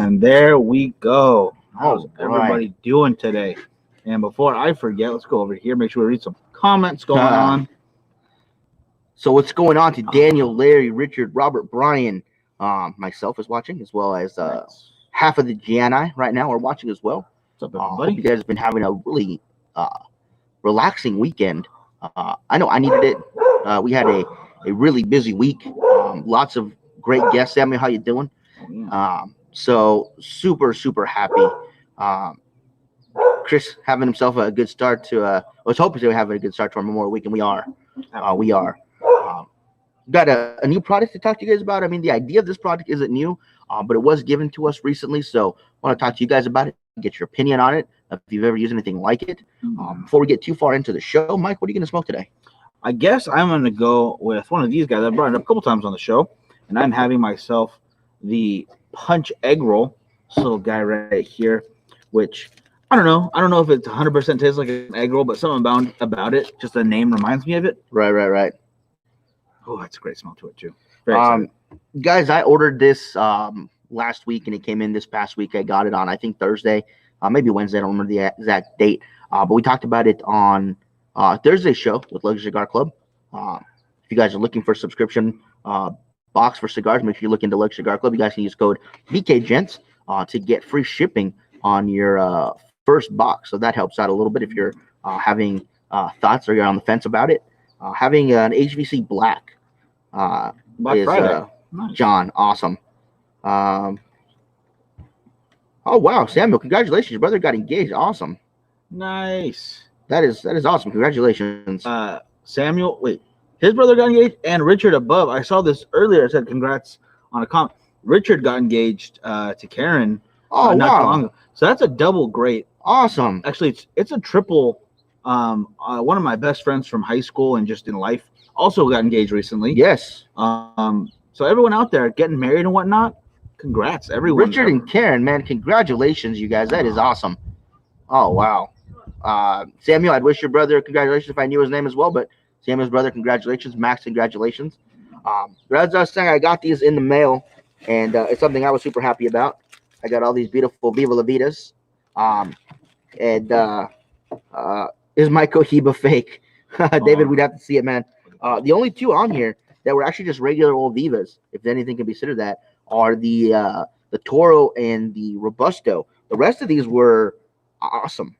And there we go. How's All everybody doing today? And before I forget, let's go over here. Make sure we read some comments going on. So what's going on to Daniel, Larry, Richard, Robert, Brian, myself is watching, as well as half of the GNI right now are watching as well. What's up, everybody? Hope you guys have been having a really relaxing weekend. I know I needed it. We had a really busy week. Lots of great guests. Samuel, how you doing? So super happy. Chris having himself a good start to. I was hoping to have a good start to our Memorial Weekend. We are. Got a new product to talk to you guys about. I mean, the idea of this product isn't new, but it was given to us recently. So I want to talk to you guys about it, get your opinion on it, if you've ever used anything like it. Before we get too far into the show, Mike, what are you going to smoke today? I guess I'm going to go with one of these guys. I brought it up a couple times on the show, and I'm having myself the Punch Egg Roll. This little guy right here, which I don't know. I don't know if it's 100% tastes like an egg roll, but something about it, just the name reminds me of it. Right. Oh, that's a great smell to it too. Very excited. Guys, I ordered this last week, and it came in this past week. I got it on, I think, Thursday, maybe Wednesday. I don't remember the exact date. But we talked about it on Thursday's show with Luxury Cigar Club. If you guys are looking for a subscription box for cigars, make sure you look into Luxury Cigar Club. You guys can use code BKGents to get free shipping on your first box. So that helps out a little bit if you're having thoughts or you're on the fence about it. Having an HVC Black is Friday. Nice. John. Awesome. Oh, wow. Samuel, congratulations. Your brother got engaged. Awesome. Nice. That is awesome. Congratulations. Samuel, wait. His brother got engaged and Richard above. I saw this earlier. I said congrats on a comment. Richard got engaged to Karen not too long ago. So that's a double great. Awesome. Actually, it's a triple. One of my best friends from high school and just in life also got engaged recently. Yes. So everyone out there getting married and whatnot, congrats, everyone. Richard and Karen, man, congratulations, you guys. That is awesome. Oh, wow. Samuel, I'd wish your brother congratulations if I knew his name as well, but Samuel's brother, congratulations. Max, congratulations. As I was saying, I got these in the mail, and it's something I was super happy about. I got all these beautiful Viva La Vidas. Is my Cohiba fake? David, we'd have to see it, man. The only two on here that were actually just regular old Vivas, if anything can be considered that, are the Toro and the Robusto. The rest of these were awesome.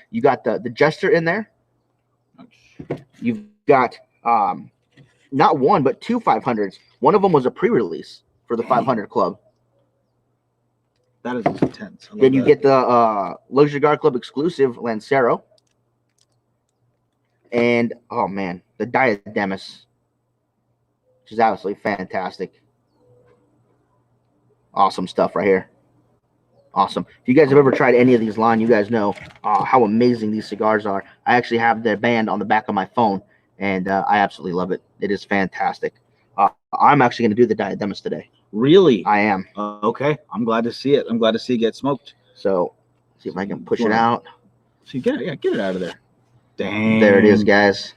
You got the Jester in there. You've got not one, but two 500s. One of them was a pre-release for the 500 Club. That is intense. Then you get the Luxury Cigar Club exclusive Lancero. And, oh, man, the Diademus, which is absolutely fantastic. Awesome stuff right here. Awesome. If you guys have ever tried any of these line, you guys know how amazing these cigars are. I actually have their band on the back of my phone, and I absolutely love it. It is fantastic. I'm actually going to do the Diademus today. Really? I am. Okay. I'm glad to see it. I'm glad to see it get smoked. So, see if I can push it out. So you get it. Yeah, get it out of there. Dang. There it is, guys.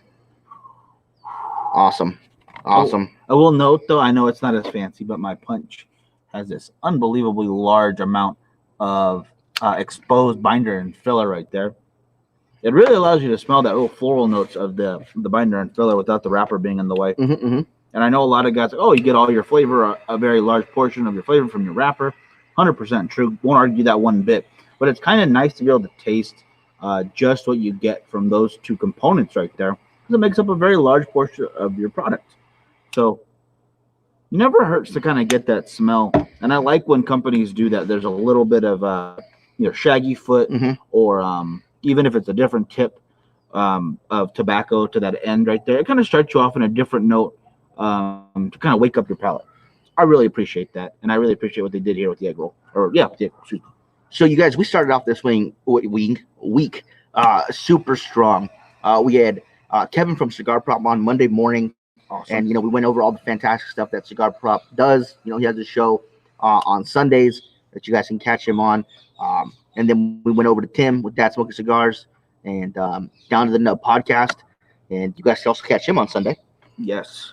Awesome. Awesome. I will note, though, I know it's not as fancy, but my Punch has this unbelievably large amount of exposed binder and filler right there. It really allows you to smell that little floral notes of the binder and filler without the wrapper being in the way. And I know a lot of guys, you get all your flavor, a very large portion of your flavor from your wrapper. 100% true. Won't argue that one bit. But it's kind of nice to be able to taste just what you get from those two components right there, because it makes up a very large portion of your product. So it never hurts to kind of get that smell. And I like when companies do that. There's a little bit of shaggy foot, or even if it's a different tip of tobacco to that end right there, it kind of starts you off in a different note to kind of wake up your palate. I really appreciate that, and I really appreciate what they did here with the egg roll. So you guys, we started off this week super strong. We had Kevin from Cigar Prop on Monday morning. Awesome. And, we went over all the fantastic stuff that Cigar Prop does. He has a show on Sundays that you guys can catch him on. And then we went over to Tim with Dad Smoking Cigars and Down to the Nub podcast. And you guys can also catch him on Sunday. Yes.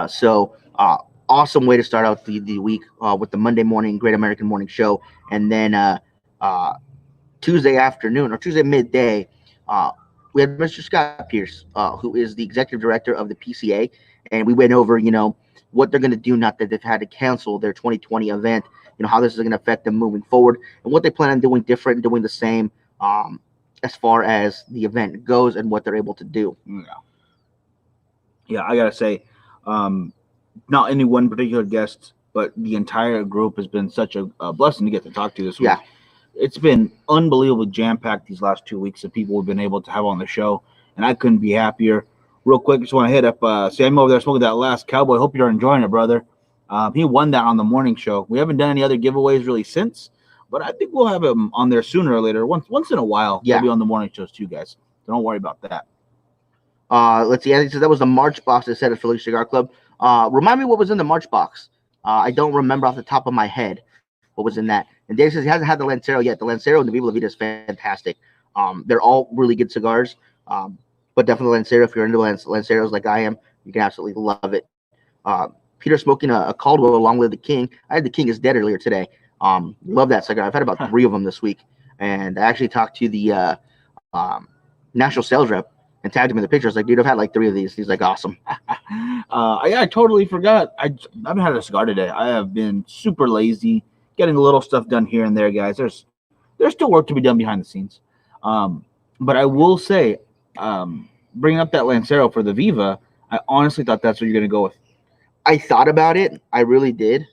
So awesome way to start out the week with the Monday morning Great American Morning Show, and then Tuesday afternoon or Tuesday midday, we had Mr. Scott Pierce, who is the executive director of the PCA, and we went over, what they're going to do now that they've had to cancel their 2020 event, how this is going to affect them moving forward, and what they plan on doing different, doing the same as far as the event goes and what they're able to do. Yeah, I gotta say, not any one particular guest, but the entire group has been such a blessing to get to talk to this week. Yeah. It's been unbelievably jam-packed these last 2 weeks of people we've been able to have on the show, and I couldn't be happier. Real quick, just want to hit up Sam over there smoking that last Cowboy. Hope you're enjoying it, brother. He won that on the morning show. We haven't done any other giveaways really since, but I think we'll have him on there sooner or later. Once in a while, Yeah. He'll be on the morning shows too, guys. So don't worry about that. Let's see. I think that was the March box that said at Philly Cigar Club. Remind me what was in the March box. I don't remember off the top of my head what was in that. And Dave says he hasn't had the Lancero yet. The Lancero and the Viva La Vida is fantastic. They're all really good cigars. But definitely Lancero, if you're into Lanceros like I am, you can absolutely love it. Peter smoking a Caldwell along with the King. I had the King is Dead earlier today. Love that cigar. I've had about 3 of them this week. And I actually talked to the national sales rep and tagged him in the picture. I was like, dude, I've had like 3 of these. He's like, awesome. I totally forgot. I haven't had a cigar today. I have been super lazy, getting a little stuff done here and there, guys. There's still work to be done behind the scenes. But I will say, bringing up that Lancero for the Viva, I honestly thought that's what you're going to go with. I thought about it. I really did.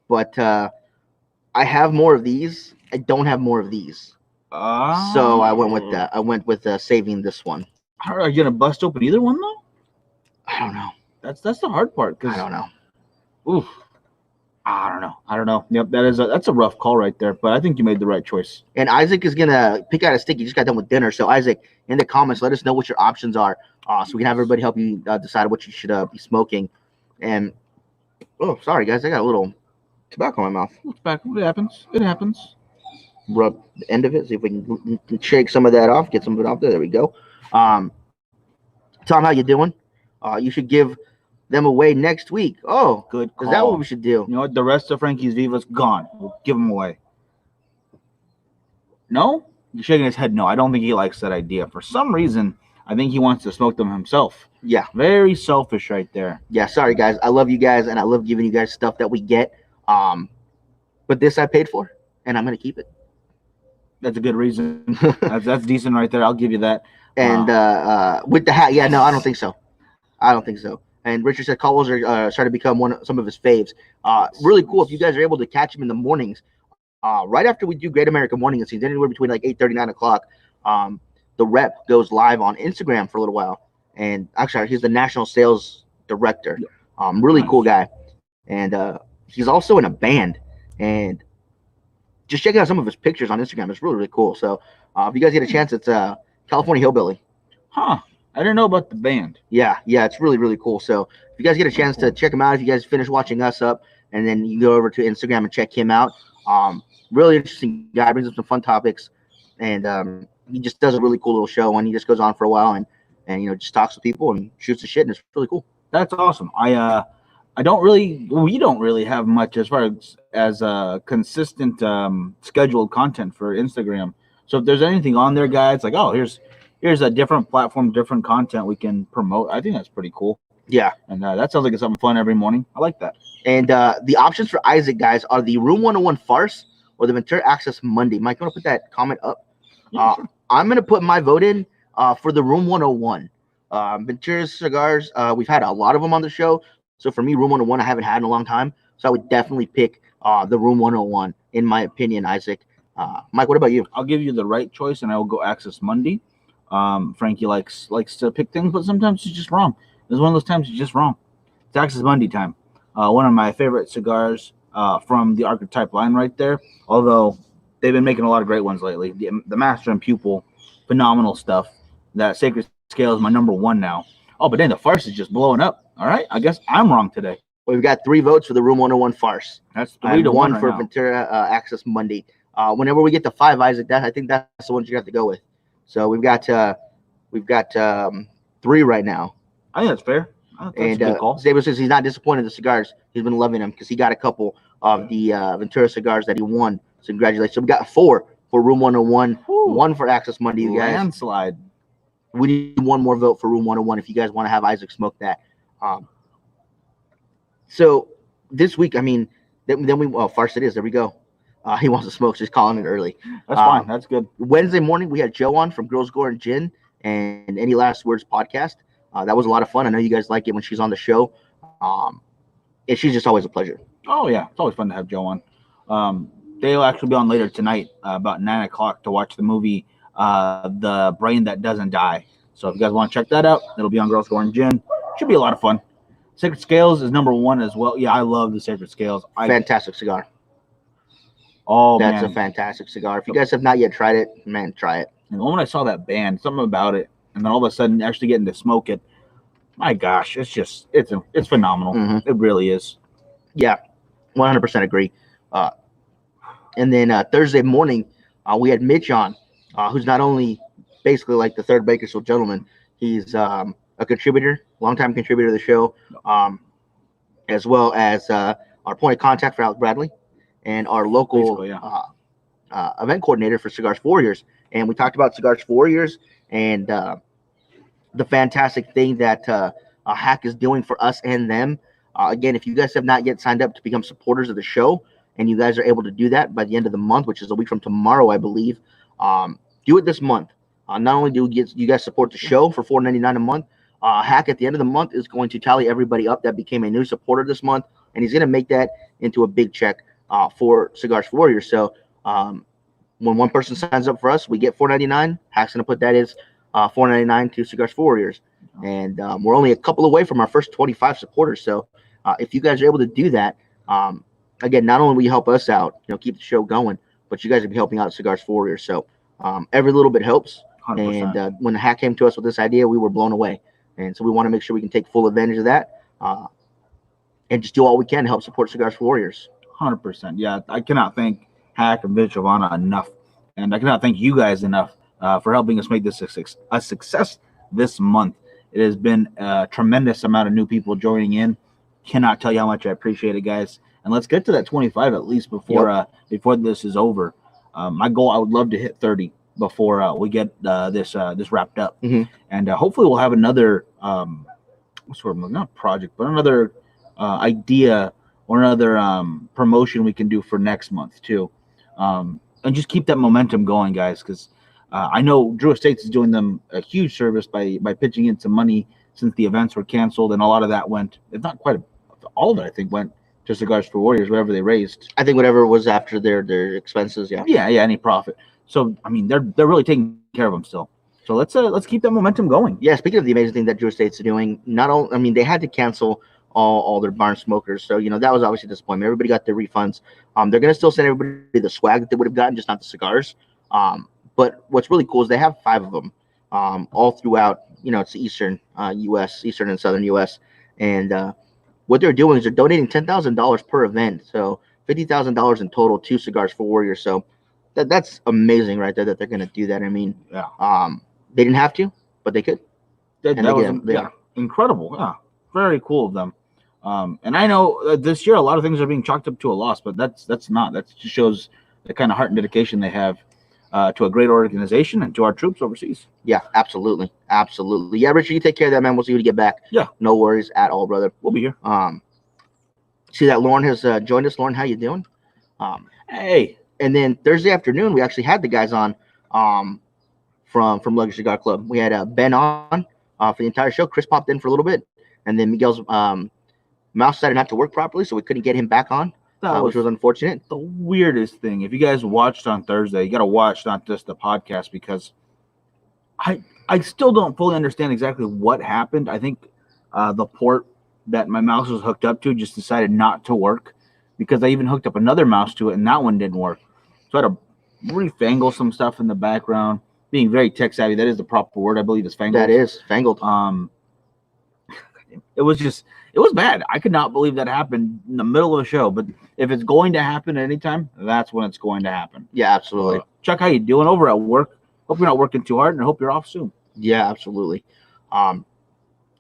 But I have more of these. I don't have more of these. So I went with that. I went with saving this one. Are you gonna bust open either one though? I don't know. That's the hard part. I don't know. Oof. I don't know. Yep, that's a rough call right there. But I think you made the right choice. And Isaac is gonna pick out a stick. He just got done with dinner. So Isaac, in the comments, let us know what your options are, so we can have everybody help you decide what you should be smoking. And sorry guys, I got a little tobacco in my mouth. It's back. It happens. It happens. Rub the end of it. See if we can shake some of that off. Get some of it off there. There we go. Tom, how you doing? You should give them away next week. Oh, good call. Is that what we should do? You know what? The rest of Frankie's Viva's gone. We'll give them away. No? He's shaking his head no. I don't think he likes that idea. For some reason, I think he wants to smoke them himself. Yeah. Very selfish right there. Yeah, sorry, guys. I love you guys, and I love giving you guys stuff that we get. But this I paid for, and I'm going to keep it. That's a good reason. that's decent right there. I'll give you that. And with the hat, yeah, no, I don't think so. I don't think so. And Richard said Caldwells are starting to become some of his faves. Really cool if you guys are able to catch him in the mornings. Right after we do Great American Morning, it seems anywhere between like 8:30, 9 o'clock. The rep goes live on Instagram for a little while. And actually, he's the national sales director. Really cool guy. And he's also in a band. And just checking out some of his pictures on Instagram. It's really, really cool. So if you guys get a chance, it's California Hillbilly. Huh. I didn't know about the band. Yeah, it's really, really cool. So if you guys get a chance to check him out, if you guys finish watching us up, and then you go over to Instagram and check him out. Really interesting guy, brings up some fun topics, and he just does a really cool little show, and he just goes on for a while and just talks to people and shoots the shit, and it's really cool. That's awesome. We don't really have much as far as consistent scheduled content for Instagram. So if there's anything on there, guys, like, oh, here's a different platform, different content we can promote. I think that's pretty cool. Yeah. And that sounds like it's something fun every morning. I like that. And the options for Isaac, guys, are the Room 101 Farce or the Ventura Access Monday. Mike, you want to put that comment up? Yeah, sure. I'm going to put my vote in for the Room 101. Ventura cigars, we've had a lot of them on the show. So for me, Room 101, I haven't had in a long time. So I would definitely pick the Room 101, in my opinion, Isaac. Mike, what about you? I'll give you the right choice, and I will go Access Monday. Frankie likes to pick things, but sometimes he's just wrong. There's one of those times he's just wrong. It's Access Monday time. One of my favorite cigars from the Archetype line right there, although they've been making a lot of great ones lately. The Master and Pupil, phenomenal stuff. That Sacred Scale is my number 1 now. Oh, but then the Farce is just blowing up. All right, I guess I'm wrong today. Well, we've got 3 votes for the Room 101 Farce. That's 3 to 1 for right Ventura Access Monday. Whenever we get to 5, Isaac, I think that's the one you have to go with. So we've got 3 right now. I think that's fair. That's a And good call. Xavier says he's not disappointed in the cigars. He's been loving them because he got a couple of the Ventura cigars that he won. So congratulations. So we got 4 for Room 101, Whew. 1 for Access Monday, you guys. Landslide. We need one more vote for Room 101 if you guys want to have Isaac smoke that. So this week, I mean, then we, well, Farce it is. There we go. He wants to smoke, so he's calling it early. That's fine. That's good. Wednesday morning, we had Joe on from Girls Gore and Gin and Any Last Words podcast. That was a lot of fun. I know you guys like it when she's on the show. And she's just always a pleasure. Oh, yeah. It's always fun to have Joe on. They'll actually be on later tonight about 9 o'clock to watch the movie The Brain That Doesn't Die. So if you guys want to check that out, it'll be on Girls Gore and Gin. Should be a lot of fun. Sacred Scales is number 1 as well. Yeah, I love the Sacred Scales. Fantastic cigar. Oh, That's man. a fantastic cigar. If you guys have not yet tried it, man, try it. And the moment I saw that band, something about it, and then all of a sudden actually getting to smoke it, my gosh, it's phenomenal. Mhm. It really is. Yeah, 100% agree. And then Thursday morning, we had Mitch on, who's not only basically like the third Bakersfield gentleman, he's a contributor, longtime contributor to the show, as well as our point of contact for Alex Bradley and our local event coordinator for Cigars for Warriors. And we talked about Cigars for Warriors and the fantastic thing that Hack is doing for us and them. Again, if you guys have not yet signed up to become supporters of the show, and you guys are able to do that by the end of the month, which is a week from tomorrow, I believe, do it this month. Not only do you guys support the show for $4.99 a month, Hack at the end of the month is going to tally everybody up that became a new supporter this month, and he's going to make that into a big check for Cigars for Warriors. So when one person signs up for us, we get $4.99. Hack's going to put that as $4.99 to Cigars for Warriors. And we're only a couple away from our first 25 supporters. So if you guys are able to do that, again, not only will you help us out, keep the show going, but you guys will be helping out Cigars for Warriors. So every little bit helps. 100%. And when the Hack came to us with this idea, we were blown away. And so we want to make sure we can take full advantage of that and just do all we can to help support Cigars for Warriors. 100%. Yeah, I cannot thank Hack and Vince Giovanna enough. And I cannot thank you guys enough for helping us make this a success this month. It has been a tremendous amount of new people joining in. Cannot tell you how much I appreciate it, guys. And let's get to that 25 at least before this is over. My goal, I would love to hit 30 before we get this wrapped up. Mm-hmm. And hopefully we'll have another not project, but another idea or another promotion we can do for next month too. And just keep that momentum going, guys, because I know Drew Estates is doing them a huge service by pitching in some money since the events were canceled, and a lot of that went, if not quite all of it, I think, went to Cigars for Warriors, whatever they raised. I think whatever was after their expenses, yeah, any profit. So I mean, they're really taking care of them still. So let's keep that momentum going. Yeah, speaking of the amazing thing that Drew Estates are doing, they had to cancel all their barn smokers, so that was obviously a disappointment. Everybody got their refunds. They're gonna still send everybody the swag that they would have gotten, just not the cigars. But what's really cool is they have 5 of them all throughout. It's the Eastern U.S., Eastern and Southern U.S. And what they're doing is they're donating $10,000 per event, so $50,000 in total to Cigars for Warriors. So that's amazing, right there, that they're going to do that. I mean, they didn't have to, but they could. That was incredible. Yeah, very cool of them. And I know this year a lot of things are being chalked up to a loss, but that just shows the kind of heart and dedication they have to a great organization and to our troops overseas. Yeah, absolutely. Yeah, Richard, you take care of that, man. We'll see when you get back. Yeah. No worries at all, brother. We'll be here. See that Lauren has joined us. Lauren, how you doing? Hey. And then Thursday afternoon, we actually had the guys on from Luggage Cigar Club. We had Ben on for the entire show. Chris popped in for a little bit. And then Miguel's mouse decided not to work properly, so we couldn't get him back on. Which was unfortunate. The weirdest thing. If you guys watched on Thursday, you got to watch not just the podcast, because I still don't fully understand exactly what happened. I think the port that my mouse was hooked up to just decided not to work, because I even hooked up another mouse to it and that one didn't work. So I had to refangle some stuff in the background. Being very tech savvy, that is the proper word. I believe is fangled. That is fangled. It was bad. I could not believe that happened in the middle of the show. But if it's going to happen at any time, that's when it's going to happen. Yeah, absolutely. Chuck, how you doing over at work? Hope you're not working too hard, and I hope you're off soon. Yeah, absolutely.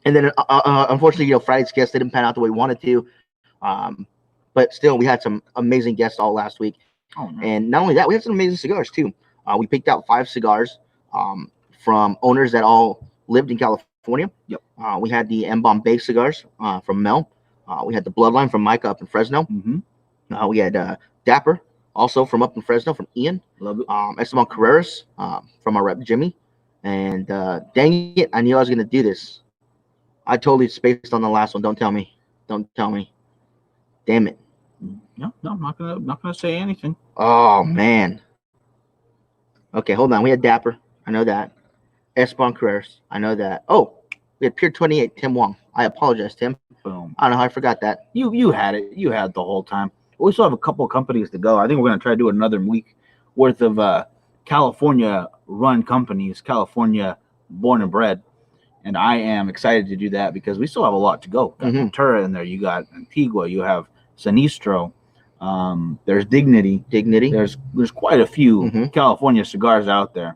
And then, unfortunately, Friday's guests didn't pan out the way we wanted to. But still, we had some amazing guests all last week. Oh, no. And not only that, we had some amazing cigars too. We picked out 5 cigars from owners that all lived in California. Yep. We had the M-Bomb Bake cigars from Mel. We had the Bloodline from Micah up in Fresno. Mm-hmm. We had Dapper, also from up in Fresno, from Ian. Love it. Esteban Carreras from our rep Jimmy. And dang it, I knew I was going to do this. I totally spaced on the last one. Don't tell me. Don't tell me. Damn it. No, I'm not gonna say anything. Oh man. Okay, hold on. We had Dapper. I know that. Esteban Carreras. I know that. Oh, we had Pier 28, Tim Wong. I apologize, Tim. Boom. I don't know how I forgot that. You had it. You had it the whole time. We still have a couple of companies to go. I think we're gonna try to do another week worth of California run companies, California born and bred. And I am excited to do that because we still have a lot to go. You got Ventura in there. You got Antigua. You have Sinistro. There's Dignity. There's quite a few California cigars out there.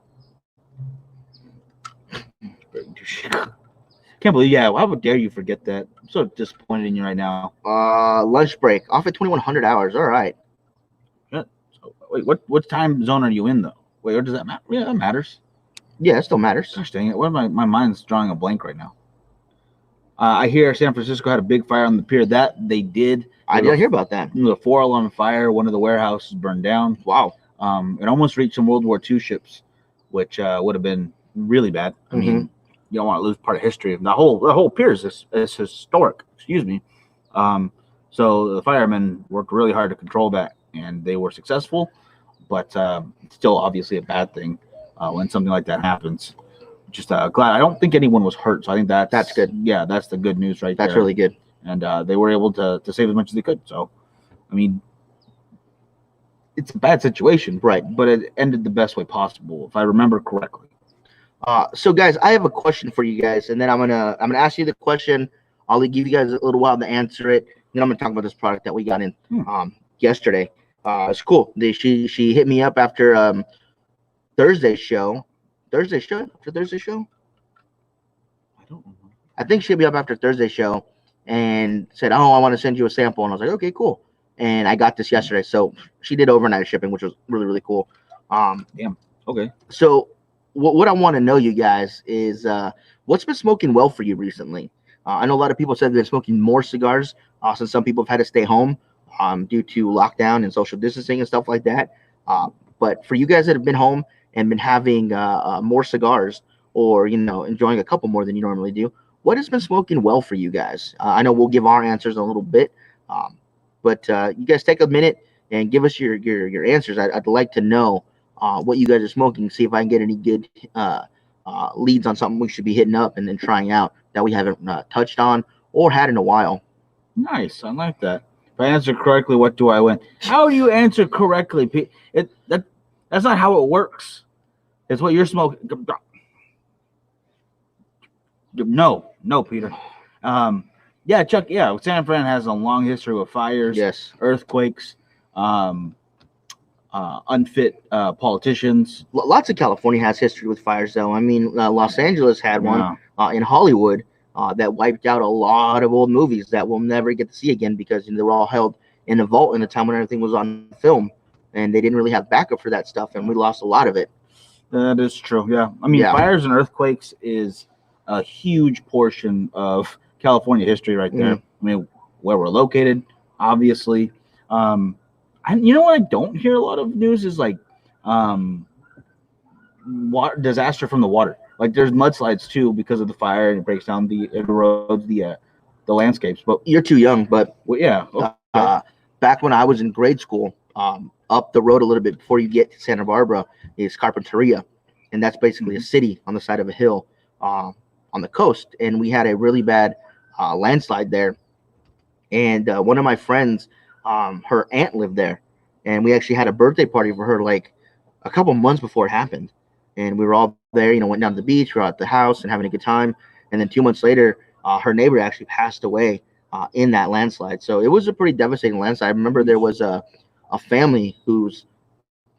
Can't believe, how dare you forget that? I'm so disappointed in you right now. Lunch break off at 2100 hours. All right. So, wait, what time zone are you in though? Wait, or does that matter? Yeah, that matters. Yeah, it still matters. Gosh dang it! What my mind's drawing a blank right now. I hear San Francisco had a big fire on the pier. That they did. I didn't hear about that. The 4 alarm fire. One of the warehouses burned down. Wow. It almost reached some World War II ships, which would have been really bad. I mean, you don't want to lose part of history. The whole pier is historic. Excuse me. So the firemen worked really hard to control that, and they were successful. But it's still obviously a bad thing when something like that happens. Just glad. I don't think anyone was hurt, so I think that's good. Yeah, that's the good news right there. That's really good. And they were able to save as much as they could. So, I mean, it's a bad situation, right? But it ended the best way possible, if I remember correctly. So guys, I have a question for you guys, and then I'm gonna ask you the question. I'll give you guys a little while to answer it. Then I'm gonna talk about this product that we got in yesterday. It's cool. She hit me up after Thursday's show. After Thursday's show? I don't know. I think she hit me up after Thursday's show and said, "Oh, I want to send you a sample." And I was like, "Okay, cool." And I got this yesterday, so she did overnight shipping, which was really, really cool. Damn. Okay. So what I want to know, you guys, is what's been smoking well for you recently? I know a lot of people said they've been smoking more cigars since some people have had to stay home due to lockdown and social distancing and stuff like that. But for you guys that have been home and been having more cigars, or enjoying a couple more than you normally do, what has been smoking well for you guys? I know we'll give our answers in a little bit, but you guys take a minute and give us your answers. I'd like to know what you guys are smoking. See if I can get any good leads on something we should be hitting up and then trying out that we haven't touched on or had in a while. Nice, I like that. If I answer correctly, what do I win? How do you answer correctly, Pete? That's not how it works. It's what you're smoking. No, Peter. Yeah, Chuck. Yeah, San Fran has a long history with fires, yes, earthquakes, unfit politicians. Lots of California has history with fires, though. I mean, Los Angeles had one in Hollywood that wiped out a lot of old movies that we'll never get to see again because they were all held in a vault in a time when everything was on film, and they didn't really have backup for that stuff, and we lost a lot of it. That is true. Yeah, I mean, fires and earthquakes is a huge portion of California history right there. I mean, where we're located, obviously. You know what I don't hear a lot of news is like water disaster from the water. Like there's mudslides too because of the fire, and it breaks down it erodes the landscapes. But you're too young. But yeah, okay. Back when I was in grade school, up the road a little bit before you get to Santa Barbara is Carpinteria, and that's basically a city on the side of a hill on the coast. And we had a really bad landslide there, and one of my friends, her aunt lived there, and we actually had a birthday party for her like a couple months before it happened. And we were all there, went down to the beach, we were at the house and having a good time. And then 2 months later, her neighbor actually passed away in that landslide. So it was a pretty devastating landslide. I remember there was a family whose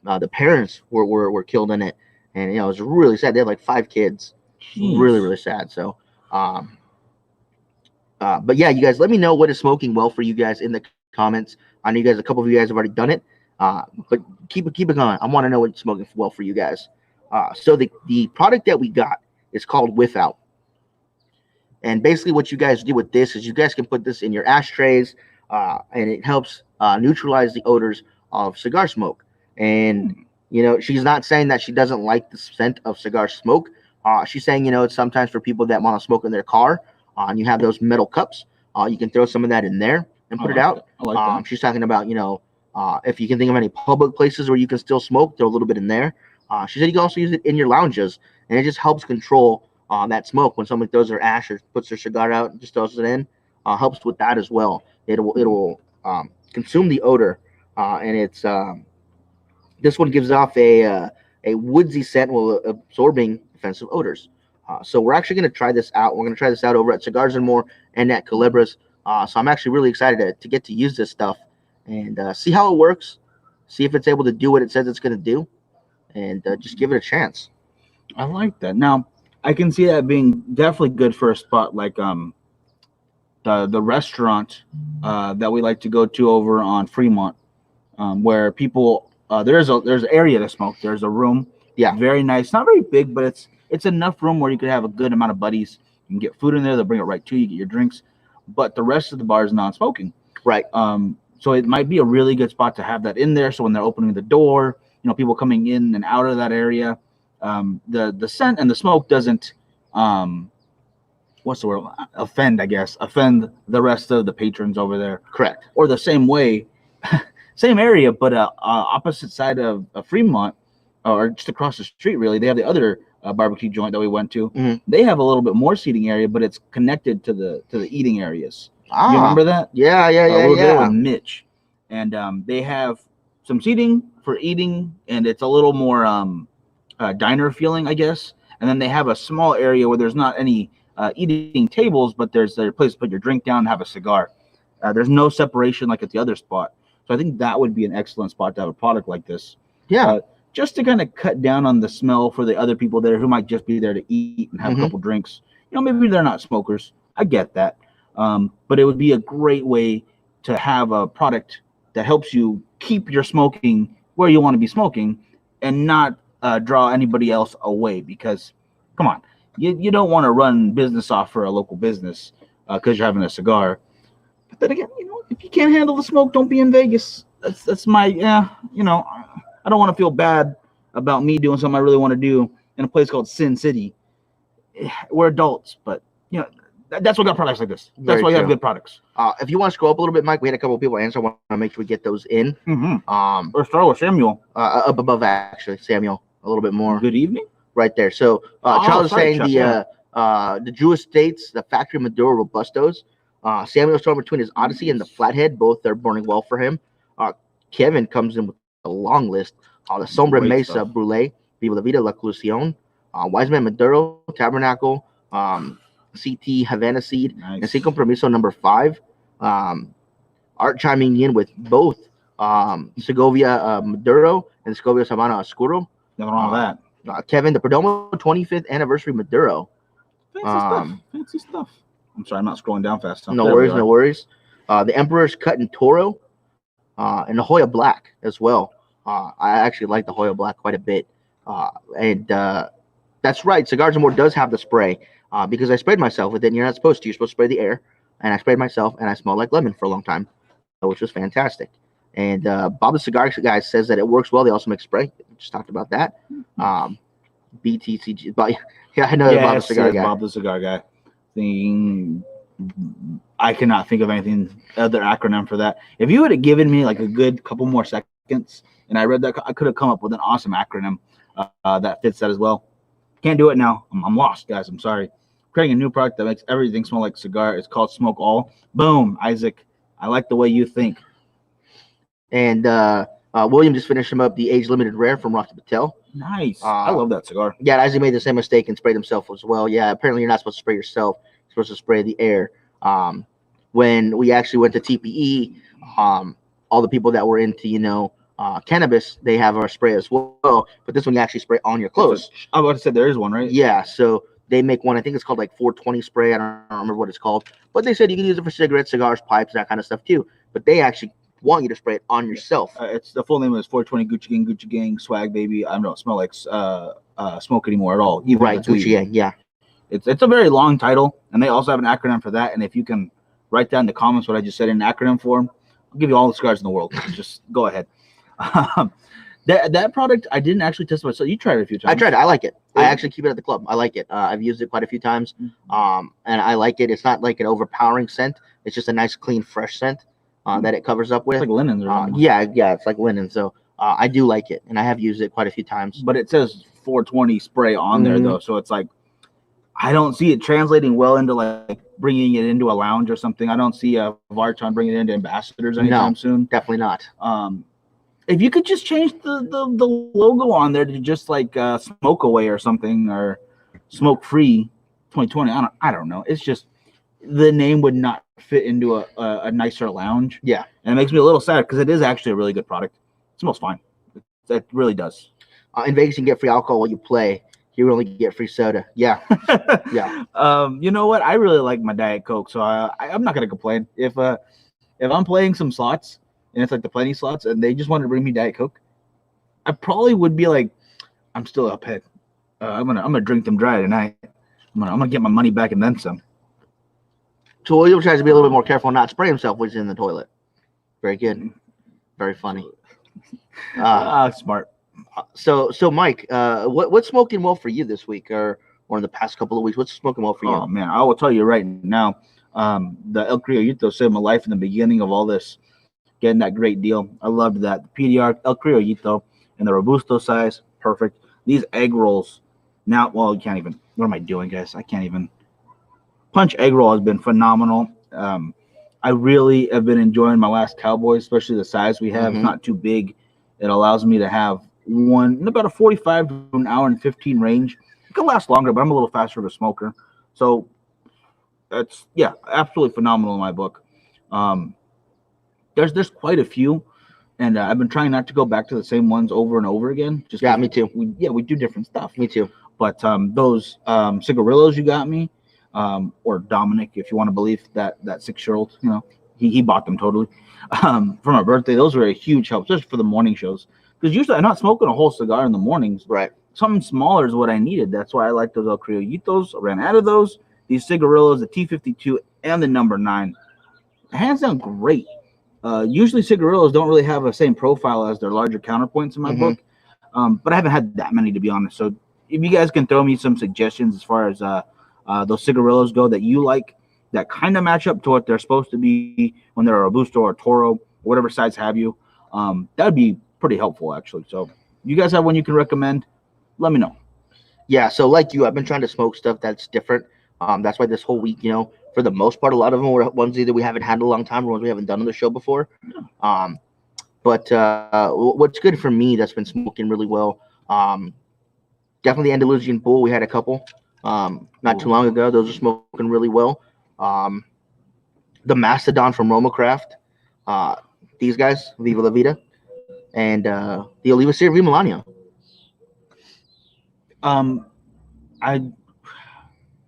the parents were killed in it, and it was really sad. They had like 5 kids. Jeez. Really, really sad. So But yeah, you guys, let me know what is smoking well for you guys in the comments. I know you guys, a couple of you guys have already done it, but keep it going. I want to know what's smoking well for you guys. So the product that we got is called Without. And basically what you guys do with this is you guys can put this in your ashtrays, and it helps neutralize the odors of cigar smoke. And, she's not saying that she doesn't like the scent of cigar smoke. She's saying, it's sometimes for people that want to smoke in their car, and you have those metal cups, you can throw some of that in there and put it out. I like that. She's talking about, if you can think of any public places where you can still smoke, throw a little bit in there. She said you can also use it in your lounges, and it just helps control that smoke when someone throws their ash or puts their cigar out and just throws it in. Helps with that as well. It will consume the odor, and it's this one gives off a woodsy scent while absorbing offensive odors. So we're actually going to try this out. We're going to try this out over at Cigars and More and at Calibras. So I'm actually really excited to get to use this stuff and see how it works, see if it's able to do what it says it's going to do, and just give it a chance. I like that. Now, I can see that being definitely good for a spot like the restaurant that we like to go to over on Fremont, where people there's an area to smoke. There's a room. Yeah, very nice. Not very big, but it's enough room where you could have a good amount of buddies. You can get food in there. They'll bring it right to you. You get your drinks, but the rest of the bar is non-smoking. Right. So it might be a really good spot to have that in there. So when they're opening the door, people coming in and out of that area, the scent and the smoke doesn't what's the word? Offend the rest of the patrons over there. Correct. Or the same way, same area, but opposite side of Fremont, or just across the street, really. They have the other barbecue joint that we went to. Mm-hmm. They have a little bit more seating area, but it's connected to the eating areas. You remember that? Yeah. We're there with Mitch, and they have some seating for eating, and it's a little more diner feeling, I guess. And then they have a small area where there's not any eating tables, but there's a place to put your drink down and have a cigar. There's no separation like at the other spot. So I think that would be an excellent spot to have a product like this. Yeah. Just to kind of cut down on the smell for the other people there who might just be there to eat and have a couple drinks. Maybe they're not smokers. I get that. But it would be a great way to have a product that helps you keep your smoking where you want to be smoking and not draw anybody else away, because come on, you don't want to run business off for a local business because you're having a cigar. But then again, if you can't handle the smoke, don't be in Vegas. That's my I don't want to feel bad about me doing something I really want to do in a place called Sin City. We're adults, but that's what got products like this. That's why you have good products. If you want to scroll up a little bit, Mike, we had a couple of people answer. I want to make sure we get those in. Let's start with Samuel. Up above, actually, Samuel, a little bit more. Good evening. Right there. So Charles is saying the Jewish States, the Factory Maduro Robustos. Samuel's torn between his Odyssey and the Flathead. Both are burning well for him. Kevin comes in with a long list. The Sombra Mesa stuff. Brule, Viva la Vida, La Colusión, Wiseman Maduro, Tabernacle, CT Havana Seed, and Sin Compromiso number 5. Art chiming in with both Segovia Maduro and Segovia Sabana Oscuro. Nothing wrong with that. Kevin, the Perdomo 25th anniversary Maduro. Fancy stuff. I'm sorry, I'm not scrolling down fast enough. No worries. The Emperor's Cut in Toro, and the Hoya Black as well. I actually like the Hoya Black quite a bit. And that's right, Cigars and More does have the spray, because I sprayed myself with it, and you're not supposed to. You're supposed to spray the air. And I sprayed myself, and I smelled like lemon for a long time, which was fantastic. And Bob the Cigar Guy says that it works well. They also make spray. We just talked about that. BTCG. But yeah, I know Bob the Cigar Guy. Bob the Cigar Guy. I cannot think of anything other acronym for that. If you would have given me like a good couple more seconds and I read that, I could have come up with an awesome acronym that fits that as well. Can't do it now. I'm lost, guys. I'm sorry. Creating a new product that makes everything smell like cigar. It's called Smoke All. Boom, Isaac. I like the way you think. And William just finished him up the age limited rare from Rocky Patel. Nice. I love that cigar. Yeah, Isaac made the same mistake and sprayed himself as well. Yeah, apparently you're not supposed to spray yourself. You're supposed to spray the air. When we actually went to TPE, all the people that were into, cannabis, they have our spray as well. But this one you actually spray on your clothes. I was about to say there is one, right? Yeah. So They make one, I think it's called like 420 spray. I don't remember what it's called, but they said you can use it for cigarettes, cigars, pipes, that kind of stuff too. But they actually want you to spray it on yourself. It's the full name is 420 Gucci Gang, swag baby. I don't smell like smoke anymore at all. Even Right, Gucci Gang, yeah. It's a very long title, and they also have an acronym for that. And if you can write down in the comments what I just said in acronym form, I'll give you all the cigars in the world. Just go ahead. That product I didn't actually test it, so you tried it a few times. I tried it. I like it. I actually keep it at the club. I like it. I've used it quite a few times, and I like it. It's not like an overpowering scent. It's just a nice, clean, fresh scent that it covers up with. It's like linens. Yeah, it's like linen. So I do like it, and I have used it quite a few times. But it says 420 spray on there though, so it's like I don't see it translating well into like bringing it into a lounge or something. I don't see Varchon bringing it into ambassadors anytime soon. Definitely not. If you could just change the logo on there to just like smoke away or something, or smoke free 2020. I don't know. It's just the name would not fit into a nicer lounge. Yeah. And it makes me a little sad because it is actually a really good product. It smells fine. It really does. In Vegas, you can get free alcohol while you play. You only get free soda. Yeah. Yeah. You know what? I really like my Diet Coke, so I'm not gonna complain. If I'm playing some slots and it's like the plenty slots and they just want to bring me Diet Coke, I probably would be like, I'm still up head. I'm gonna drink them dry tonight. I'm gonna get my money back and then some. So William tries to be a little bit more careful and not spray himself when he's in the toilet. Very good. Very funny. Smart. So Mike, what's smoking well for you this week or in the past couple of weeks? What's smoking well for you? Oh man, I will tell you right now. The El Criollito saved my life in the beginning of all this, getting that great deal. I loved that. The PDR El Criollito and the Robusto size, perfect. These egg rolls, now, well, you can't even. What am I doing, guys? I can't even. Punch egg roll has been phenomenal. I really have been enjoying my last Cowboy, especially the size we have. It's not too big. It allows me to have one in about a 45 to an hour and 15 range. It can last longer, but I'm a little faster of a smoker. So that's, yeah, absolutely phenomenal in my book. There's quite a few, and I've been trying not to go back to the same ones over and over again. Just me too. We do different stuff. Me too. But those cigarillos you got me, or Dominic, if you want to believe that 6-year-old, you know, he bought them totally for my birthday. Those were a huge help, especially for the morning shows. Because usually I'm not smoking a whole cigar in the mornings. Right. Something smaller is what I needed. That's why I like those El Criollitos. I ran out of those. These cigarillos, the T52 and the number 9, hands down great. Usually cigarillos don't really have the same profile as their larger counterpoints in my book. But I haven't had that many, to be honest. So if you guys can throw me some suggestions as far as those cigarillos go that you like, that kind of match up to what they're supposed to be when they're a Robusto or Toro, or whatever size have you, that would be pretty helpful, actually. So you guys have one you can recommend, let me know. Yeah, so like you, I've been trying to smoke stuff that's different. That's why this whole week, you know, for the most part, a lot of them were ones either we haven't had in a long time or ones we haven't done on the show before. But what's good for me that's been smoking really well, definitely Andalusian Bull. We had a couple not too long ago. Those are smoking really well. The Mastodon from Romacraft, these guys, Viva La Vida, and the Oliva Serie V Milanio.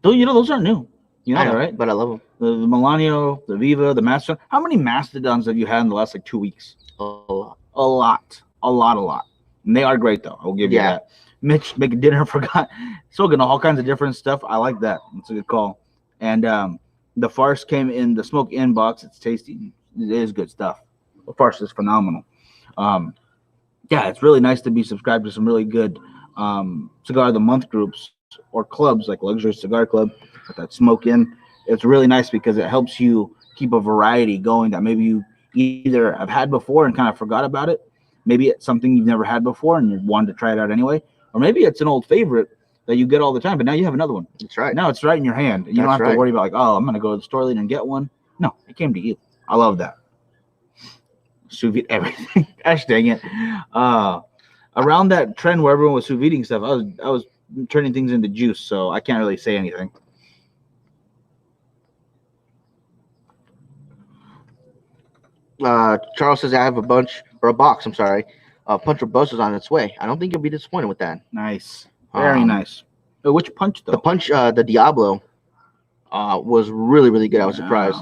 Those aren't new. You know that, right? But I love them. The Milanio, the Viva, the Mastodon. How many Mastodons have you had in the last 2 weeks? A lot. A lot. And they are great, though. I will give you that. Mitch making dinner forgot. Smoking all kinds of different stuff. I like that. It's a good call. And the Farce came in the smoke in box. It's tasty. It is good stuff. The Farce is phenomenal. Yeah, it's really nice to be subscribed to some really good Cigar of the Month groups or clubs like Luxury Cigar Club with that smoke in. It's really nice because it helps you keep a variety going that maybe you either have had before and kind of forgot about it. Maybe it's something you've never had before and you wanted to try it out anyway. Or maybe it's an old favorite that you get all the time, but now you have another one. That's right. Now it's right in your hand. And you don't have to worry about like, oh, I'm going to go to the store later and get one. No, it came to you. I love that. Sous vide everything. Gosh dang it. Around that trend where everyone was sous videing stuff, I was turning things into juice, so I can't really say anything. Charles says I have a box, of Punch Robustos on its way. I don't think you'll be disappointed with that. Nice. Very nice. Which punch though? The punch, the Diablo, was really, really good. I was surprised.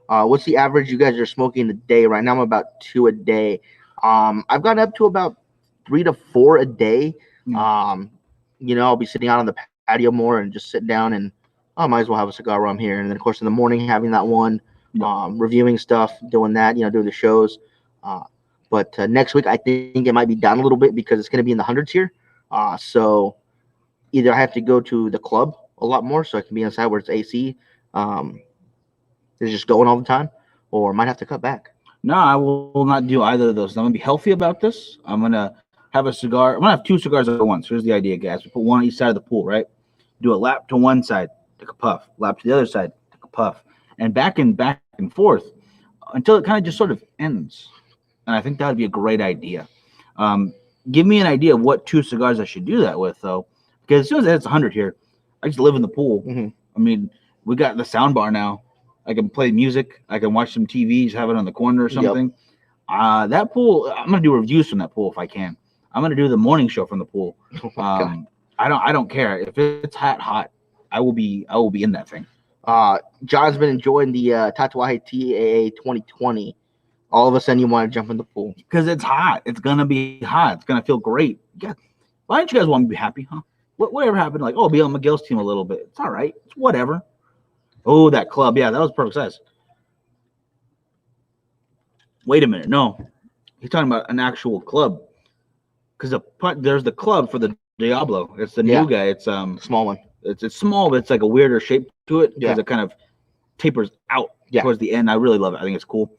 What's the average you guys are smoking a day? Right now I'm about 2 a day. I've gotten up to about 3 to 4 a day. I'll be sitting out on the patio more and just sit down and I might as well have a cigar while I'm here. And then of course in the morning having that one, reviewing stuff, doing that, doing the shows. But next week I think it might be down a little bit because it's going to be in the hundreds here. So either I have to go to the club a lot more so I can be inside where it's AC. It's just going all the time, or might have to cut back. No, I will not do either of those. I'm gonna be healthy about this. I'm gonna have a cigar. I'm gonna have 2 cigars at once. Here's the idea, guys. We put one on each side of the pool, right? Do a lap to one side, take a puff. Lap to the other side, take a puff, and back and forth until it kind of just sort of ends. And I think that would be a great idea. Give me an idea of what 2 cigars I should do that with, though, because as soon as it's 100 here, I just live in the pool. I mean, we got the sound bar now. I can play music. I can watch some TV, just have it on the corner or something. That pool, I'm gonna do reviews from that pool if I can. I'm gonna do the morning show from the pool. I don't care if it's hot. I will be in that thing. John's been enjoying the Tatuaje TAA 2020. All of a sudden, you want to jump in the pool because it's hot. It's gonna be hot. It's gonna feel great. Yeah. Why don't you guys want me to be happy, huh? Whatever happened? Like, be on Miguel's team a little bit. It's all right. It's whatever. Oh, that club. Yeah, that was perfect size. Wait a minute. No. He's talking about an actual club. Because there's the club for the Diablo. It's the new guy. It's small one. It's small, but it's like a weirder shape to it because it kind of tapers out towards the end. I really love it. I think it's cool.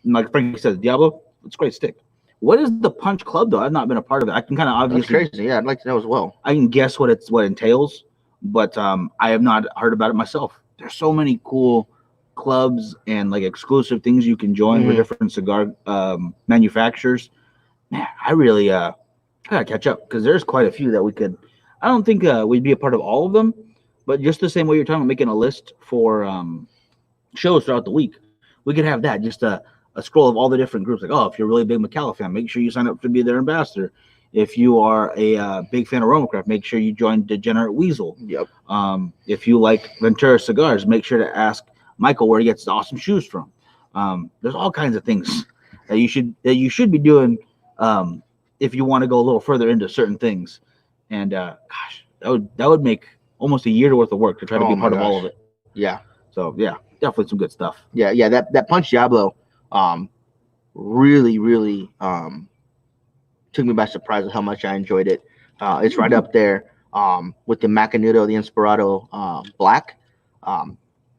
Like Frankie said, Diablo, it's a great stick. What is the punch club though? I've not been a part of it. I can kind of obviously. That's crazy. Yeah, I'd like to know as well. I can guess what it entails, but I have not heard about it myself. There's so many cool clubs and like exclusive things you can join for different cigar manufacturers. Man, I really gotta catch up because there's quite a few that we could. I don't think we'd be a part of all of them, but just the same way you're talking about making a list for shows throughout the week, we could have that just a scroll of all the different groups. Like, if you're a really big Macalla fan, make sure you sign up to be their ambassador. If you are a big fan of Romacraft, make sure you join Degenerate Weasel. Yep. If you like Ventura cigars, make sure to ask Michael where he gets the awesome shoes from. There's all kinds of things that you should be doing if you want to go a little further into certain things. And gosh, that would make almost a year worth of work to try to be part of all of it. Yeah. So yeah, definitely some good stuff. Yeah. That Punch Diablo, really, really took me by surprise with how much I enjoyed it. It's right up there with the Macanudo, the Inspirado Black.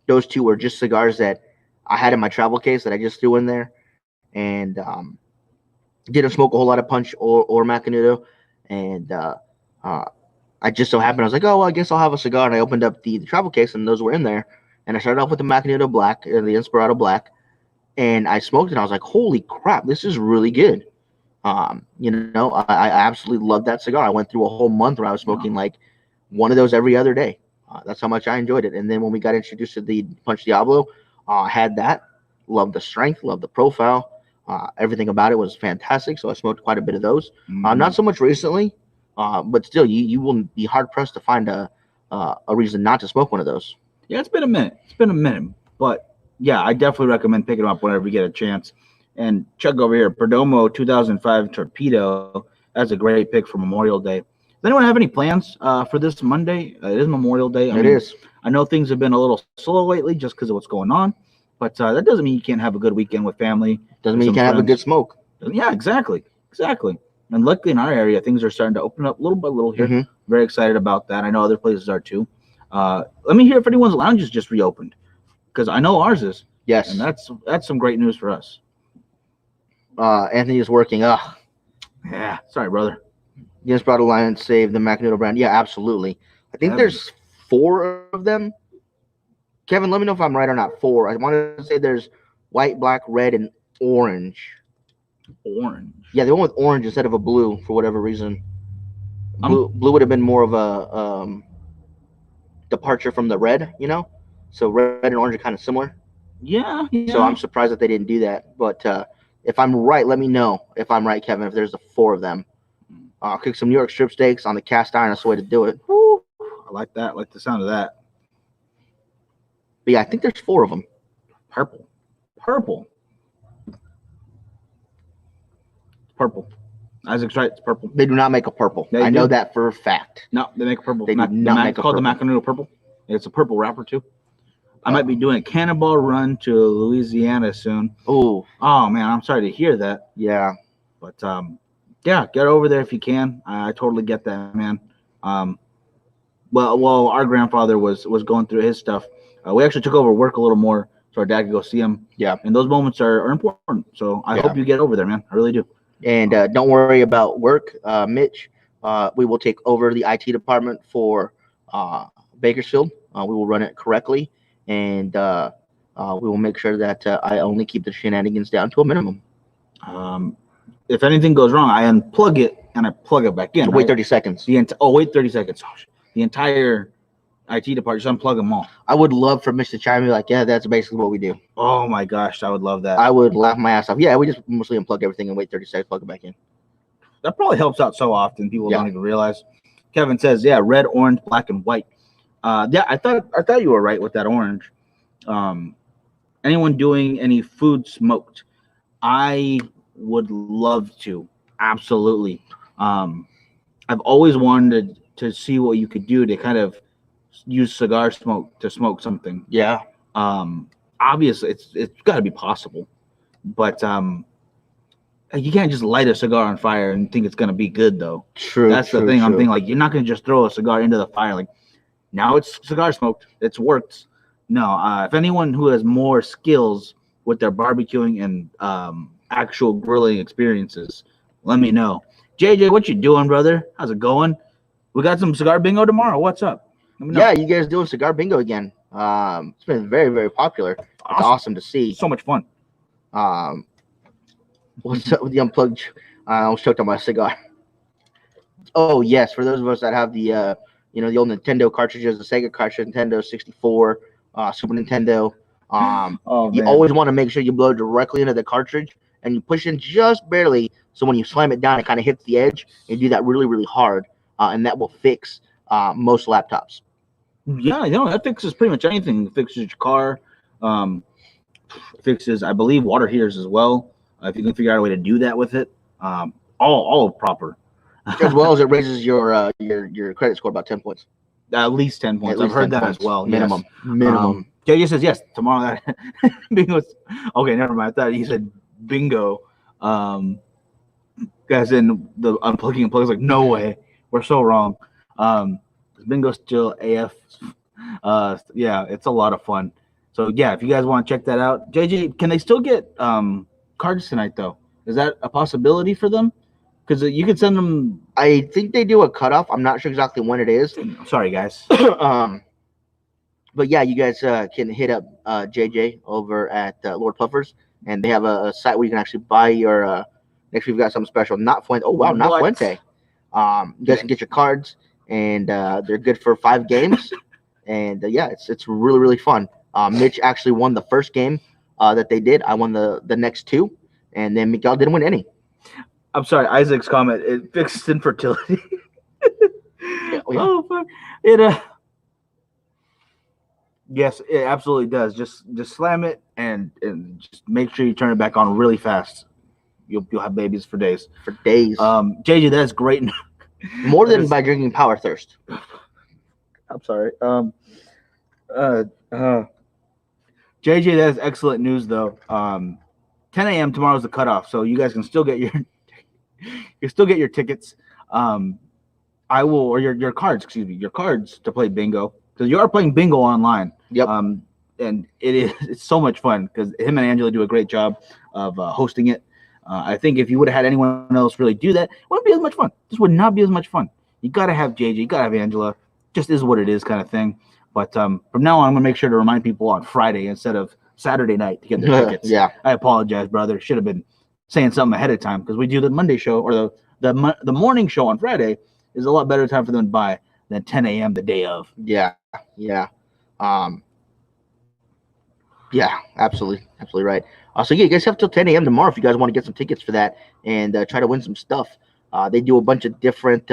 Those two were just cigars that I had in my travel case that I just threw in there, and didn't smoke a whole lot of Punch or Macanudo. And I just so happened, I was like, I guess I'll have a cigar. And I opened up the travel case, and those were in there. And I started off with the Macanudo Black, the Inspirado Black, and I smoked it. And I was like, holy crap, this is really good. I absolutely loved that cigar. I went through a whole month where I was smoking like one of those every other day. That's how much I enjoyed it. And then when we got introduced to the Punch Diablo, I had that. Loved the strength, loved the profile. Everything about it was fantastic. So I smoked quite a bit of those. Not so much recently, but still, you will be hard pressed to find a reason not to smoke one of those. Yeah, it's been a minute, but yeah, I definitely recommend picking them up whenever you get a chance. And check over here, Perdomo 2005 Torpedo. That's a great pick for Memorial Day. Does anyone have any plans for this Monday? It is Memorial Day. It is. I know things have been a little slow lately just because of what's going on, but that doesn't mean you can't have a good weekend with family. Doesn't mean you can't have a good smoke. Yeah, exactly. And luckily in our area, things are starting to open up little by little here. Very excited about that. I know other places are too. Let me hear if anyone's lounge is just reopened, because I know ours is. Yes. And that's some great news for us. Anthony is working. Yeah. Sorry, brother. The Inspirado Alliance saved the Macanudo brand. Yeah, absolutely. I think there's 4 of them. Kevin, let me know if I'm right or not. 4. I want to say there's white, black, red, and orange. Orange. Yeah, they went with orange instead of a blue for whatever reason. Blue would have been more of a departure from the red, So red and orange are kind of similar. Yeah. So I'm surprised that they didn't do that. But if I'm right, let me know if I'm right, Kevin, if there's 4 of them. Cook some New York strip steaks on the cast iron. That's the way to do it. Woo. like that. I like the sound of that. But yeah, I think there's 4 of them. Purple. Isaac's right. It's purple. They do not make a purple. I know that for a fact. No, they make a purple. They do not make a called purple. the Macanudo purple. It's a purple wrapper too. I might be doing a cannonball run to Louisiana soon. Oh man, I'm sorry to hear that. Yeah. But yeah, get over there if you can. I totally get that, man. Well, our grandfather was going through his stuff. We actually took over work a little more so our dad could go see him. Yeah. And those moments are important. So I hope you get over there, man. I really do. And don't worry about work, Mitch. We will take over the IT department for Bakersfield. We will run it correctly, and we will make sure that I only keep the shenanigans down to a minimum. If anything goes wrong, I unplug it and I plug it back in. Wait 30 seconds. Wait 30 seconds. The entire IT department, just unplug them all. I would love for Mitch to chime in like, yeah, that's basically what we do. Oh my gosh, I would love that. I would laugh my ass off. Yeah, we just mostly unplug everything and wait 30 seconds, plug it back in. That probably helps out so often. People don't even realize. Kevin says, yeah, red, orange, black, and white. Yeah, I thought you were right with that orange. Anyone doing any food smoked? I would love to. Absolutely. I've always wanted to see what you could do to kind of use cigar smoke to smoke something. Yeah. Obviously, it's got to be possible, but you can't just light a cigar on fire and think it's gonna be good though. True. That's the thing. I'm thinking like you're not gonna just throw a cigar into the fire. Like now it's cigar smoked. It's worked. No. If anyone who has more skills with their barbecuing and actual grilling experiences, let me know. JJ, what you doing, brother? How's it going? We got some cigar bingo tomorrow. What's up? Yeah, you guys doing cigar bingo again. It's been very, very popular. It's awesome to see. So much fun. What's up with the unplugged? I was choked on my cigar. Oh yes, for those of us that have the the old Nintendo cartridges, the Sega cartridge, Nintendo 64, Super Nintendo. You always want to make sure you blow directly into the cartridge and you push in just barely, so when you slam it down, it kind of hits the edge. And you do that really, really hard, and that will fix most laptops. Yeah, that fixes pretty much anything. It fixes your car, fixes, I believe, water heaters as well. If you can figure out a way to do that with it, all proper. As well as it raises your credit score about 10 points. At least 10 points. I've heard that as well. Minimum. Yes. Minimum. JJ says yes tomorrow. That bingo's okay. Never mind. I thought he said bingo. Guys in the unplugging and plugs like no way. We're so wrong. Bingo's still AF. Yeah, it's a lot of fun. So yeah, if you guys want to check that out, JJ, can they still get cards tonight though? Is that a possibility for them? Because you could send them. I think they do a cutoff. I'm not sure exactly when it is. Sorry, guys. But yeah, you guys can hit up JJ over at Lord Puffers, and they have a site where you can actually buy your. Next we've got something special. Not Fuente. Oh wow, not Fuente. You guys can get your cards, and they're good for 5 games. And yeah, it's really, really fun. Mitch actually won the first game that they did. I won the next 2, and then Miguel didn't win any. I'm sorry, Isaac's comment. It fixes infertility. Yeah. Oh fuck! It yes, it absolutely does. Just slam it and just make sure you turn it back on really fast. You'll have babies for days. For days. JJ, that's great. More than by drinking Power Thirst. I'm sorry. JJ, that's excellent news though. 10 a.m. tomorrow is the cutoff, so you guys can still get your tickets. I will, or your cards, your cards to play bingo, because you are playing bingo online. Yep. And it's so much fun because him and Angela do a great job of hosting it. I think if you would have had anyone else really do that, it wouldn't be as much fun. This would not be as much fun. You got to have JJ, you got to have Angela. Just is what it is kind of thing. But from now on, I'm going to make sure to remind people on Friday instead of Saturday night to get their tickets. Yeah. I apologize, brother. Should have been saying something ahead of time because we do the Monday show or the morning show on Friday is a lot better time for them to buy than 10 a.m. the day of. Yeah. Yeah. Yeah, absolutely right. So yeah, you guys have till 10 a.m. tomorrow if you guys want to get some tickets for that and try to win some stuff. They do a bunch of different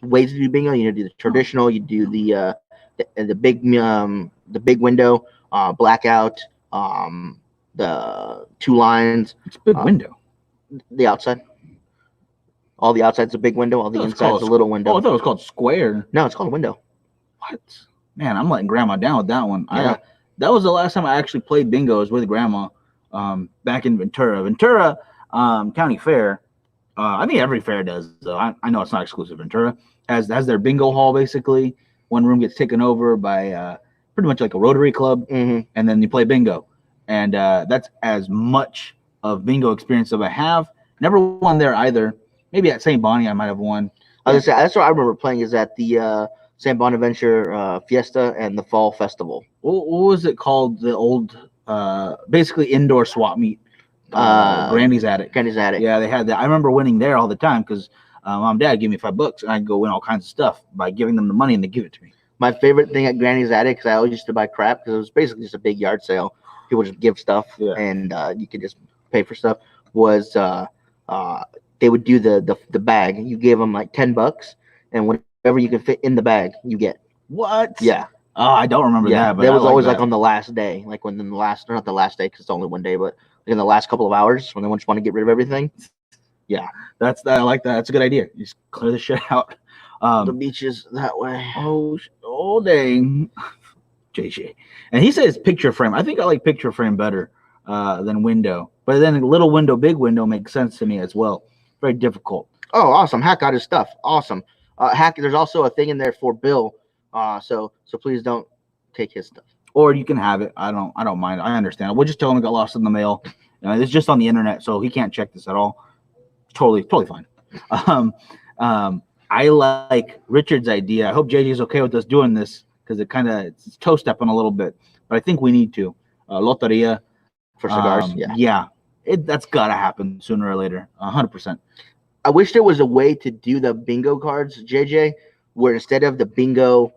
ways to do bingo. You do the traditional. You do the big window, blackout, the two lines. It's a big window. The outside. All the outside's a big window. All the inside's a little window. Oh, I thought it was called square. No, it's called a window. What? Man, I'm letting Grandma down with that one. Yeah. That was the last time I actually played bingos with Grandma. Back in Ventura County Fair. I think every fair does, though. I know it's not exclusive. Ventura has their bingo hall, basically. One room gets taken over by pretty much like a Rotary Club, and then you play bingo. And that's as much of bingo experience as I have. Never won there either. Maybe at St. Bonnie I might have won. I was gonna say, that's what I remember playing is at the St. Bonaventure Fiesta and the Fall Festival. What was it called? The old, basically indoor swap meet. Granny's Attic. Granny's Attic. Yeah, they had that. I remember winning there all the time because mom and dad gave me $5 and I'd go win all kinds of stuff by giving them the money and they give it to me. My favorite thing at Granny's Attic, because I always used to buy crap because it was basically just a big yard sale. People just give stuff and you could just pay for stuff. Was they would do the bag. You gave them like $10 and whatever you can fit in the bag, you get. What? Yeah. Oh, I don't remember that. But that was always like on the last day, like when in the last, or not the last day because it's only one day, but in the last couple of hours when they just want to get rid of everything. Yeah, I like that. That's a good idea. You just clear the shit out. The beach is that way. Oh dang, JJ. And he says picture frame. I think I like picture frame better than window. But then little window, big window makes sense to me as well. Very difficult. Oh, awesome! Hack got his stuff. Awesome. Hack. There's also a thing in there for Bill. So please don't take his stuff. Or you can have it. I don't mind. I understand. We'll just tell him it got lost in the mail. It's just on the internet, so he can't check this at all. Totally fine. I like Richard's idea. I hope JJ's okay with us doing this because it's toe stepping a little bit, but I think we need to. Loteria for cigars. That's gotta happen sooner or later. 100%. I wish there was a way to do the bingo cards, JJ, where instead of the bingo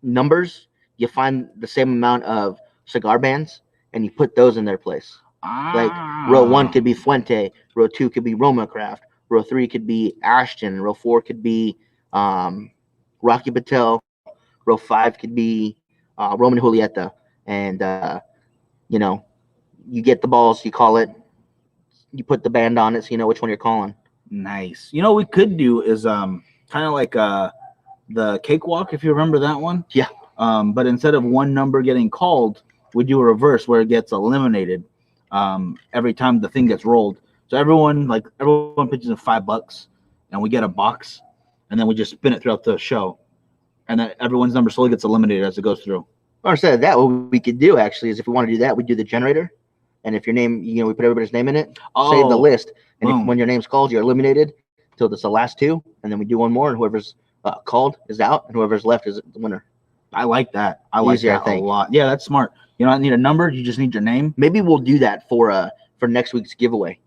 numbers, you find the same amount of cigar bands and you put those in their place. Like row 1 could be Fuente, row 2 could be Roma Craft, row 3 could be Ashton, row 4 could be Rocky Patel, row 5 could be Roman Julieta, and you get the balls, you call it, you put the band on it so you know which one you're calling. Nice. What we could do is kind of like the cakewalk, if you remember that one. Yeah. But instead of one number getting called, we do a reverse where it gets eliminated every time the thing gets rolled. So everyone pitches in $5 and we get a box and then we just spin it throughout the show. And then everyone's number slowly gets eliminated as it goes through. Or instead of that, what we could do actually is if we want to do that, we do the generator. And if your name, we put everybody's name in it, save the list. And when your name's called, you're eliminated until it's the last two. And then we do one more and whoever's called is out and whoever's left is the winner. I like that. I like that a lot. Yeah, that's smart. You don't need a number. You just need your name. Maybe we'll do that for next week's giveaway.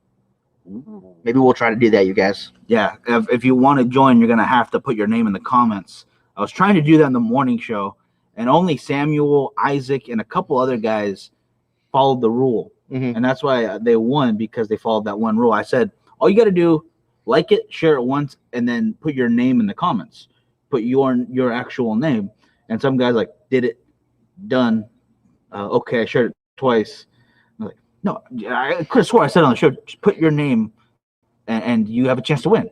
Maybe we'll try to do that, you guys. Yeah. If you want to join, you're going to have to put your name in the comments. I was trying to do that in the morning show, and only Samuel, Isaac, and a couple other guys followed the rule. Mm-hmm. And that's why they won, because they followed that one rule. I said, all you got to do, like it, share it once, and then put your name in the comments. Put your actual name. And some guys did it, done. Okay, I shared it twice. I'm like, no, I could have swore I said on the show, just put your name and you have a chance to win.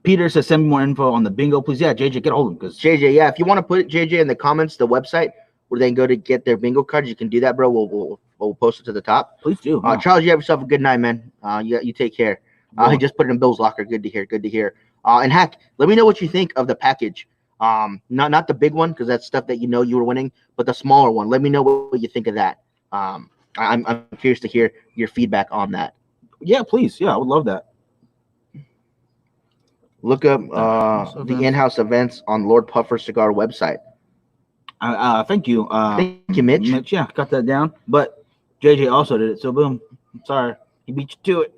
Peter says, send me more info on the bingo, please. Yeah, JJ, get a hold of him. Because JJ, yeah, if you want to put JJ in the comments, the website where they can go to get their bingo cards, you can do that, bro. We'll post it to the top. Please do. Charles, you have yourself a good night, man. You take care. He just put it in Bill's locker. Good to hear. And Hack, let me know what you think of the package. Not the big one, because that's stuff that you were winning, but the smaller one. Let me know what you think of that. I'm curious to hear your feedback on that. Yeah, please. Yeah, I would love that. Look up the in-house events on Lord Puffer Cigar website. Thank you. Thank you, Mitch. Mitch, yeah, got that down. But JJ also did it, so boom. I'm sorry, he beat you to it.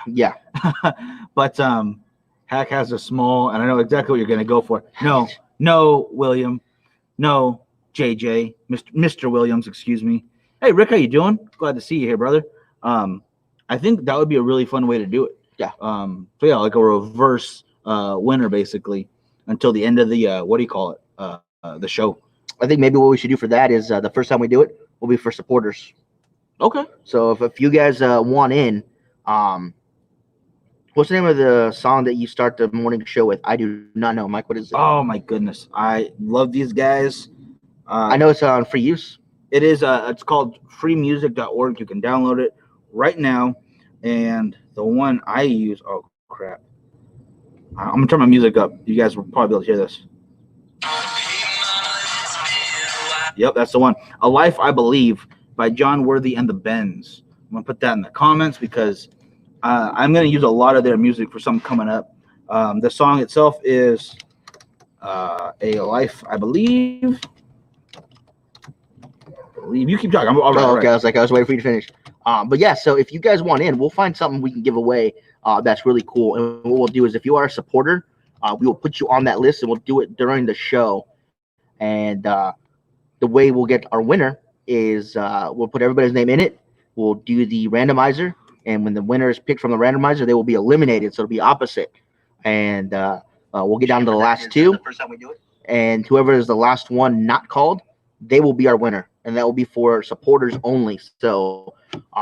Yeah. But Hack has a small, and I know exactly what you're going to go for. No, William. No, JJ. Mr. Williams, excuse me. Hey, Rick, how you doing? Glad to see you here, brother. I think that would be a really fun way to do it. Yeah. So yeah, like a reverse winner basically until the end of the what do you call it? The show. I think maybe what we should do for that is the first time we do it will be for supporters. Okay. So if you guys want in, what's the name of the song that you start the morning show with? I do not know, Mike. What is it? Oh my goodness, I love these guys. I know it's on free use. It is. It's called freemusic.org. You can download it right now. And the one I use. Oh crap! I'm gonna turn my music up. You guys will probably be able to hear this. Yep, that's the one. A Life I Believe by John Worthy and the Bends. I'm gonna put that in the comments because I'm gonna use a lot of their music for something coming up. The song itself is A Life I Believe. You keep talking. All right, okay. Right. I was waiting for you to finish. But yeah, so if you guys want in, we'll find something we can give away that's really cool. And what we'll do is if you are a supporter, we will put you on that list and we'll do it during the show. And the way we'll get our winner is we'll put everybody's name in it. We'll do the randomizer. And when the winner is picked from the randomizer, they will be eliminated. So it'll be opposite. And we'll get down to the last two. The first time we do it. And whoever is the last one not called, they will be our winner. And that will be for supporters only. So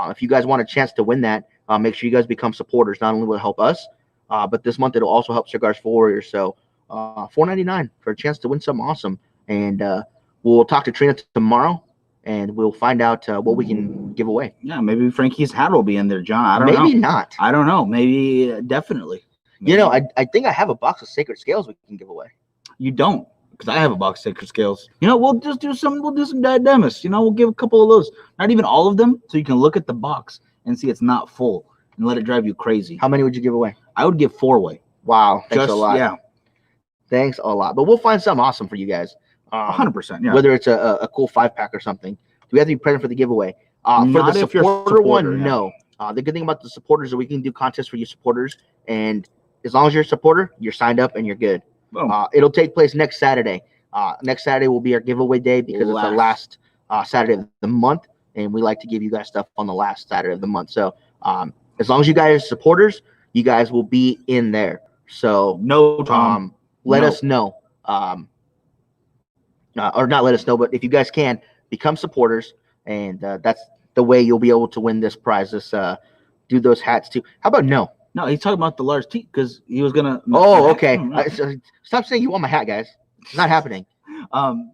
if you guys want a chance to win that, make sure you guys become supporters. Not only will it help us, but this month it'll also help Cigars for Warriors. So $4.99 for a chance to win something awesome. And we'll talk to Trina tomorrow, and we'll find out what we can give away. Yeah, maybe Frankie's hat will be in there, John. I don't know. Maybe not. I don't know. Maybe definitely. Maybe. You know, I think I have a box of Sacred Scales we can give away. You don't. Because I have a box of Sacred Scales. You know, we'll do some diademas. You know, we'll give a couple of those. Not even all of them, so you can look at the box and see it's not full and let it drive you crazy. How many would you give away? I would give 4 away. Wow. Thanks a lot. Yeah. Thanks a lot. But we'll find something awesome for you guys. 100%. Yeah. Whether it's a cool 5-pack or something. Do we have to be present for the giveaway? For the supporter one, no. The good thing about the supporters is we can do contests for you supporters. And as long as you're a supporter, you're signed up and you're good. It'll take place next Saturday. Next Saturday will be our giveaway day because it's the last Saturday of the month, and we like to give you guys stuff on the last Saturday of the month. So as long as you guys are supporters, you guys will be in there. So let us know, or not let us know, but if you guys can become supporters, and that's the way you'll be able to win this prize. This do those hats too. How about no? No, he's talking about the large teeth because he was gonna. Oh, okay. Stop saying you want my hat, guys. It's not happening.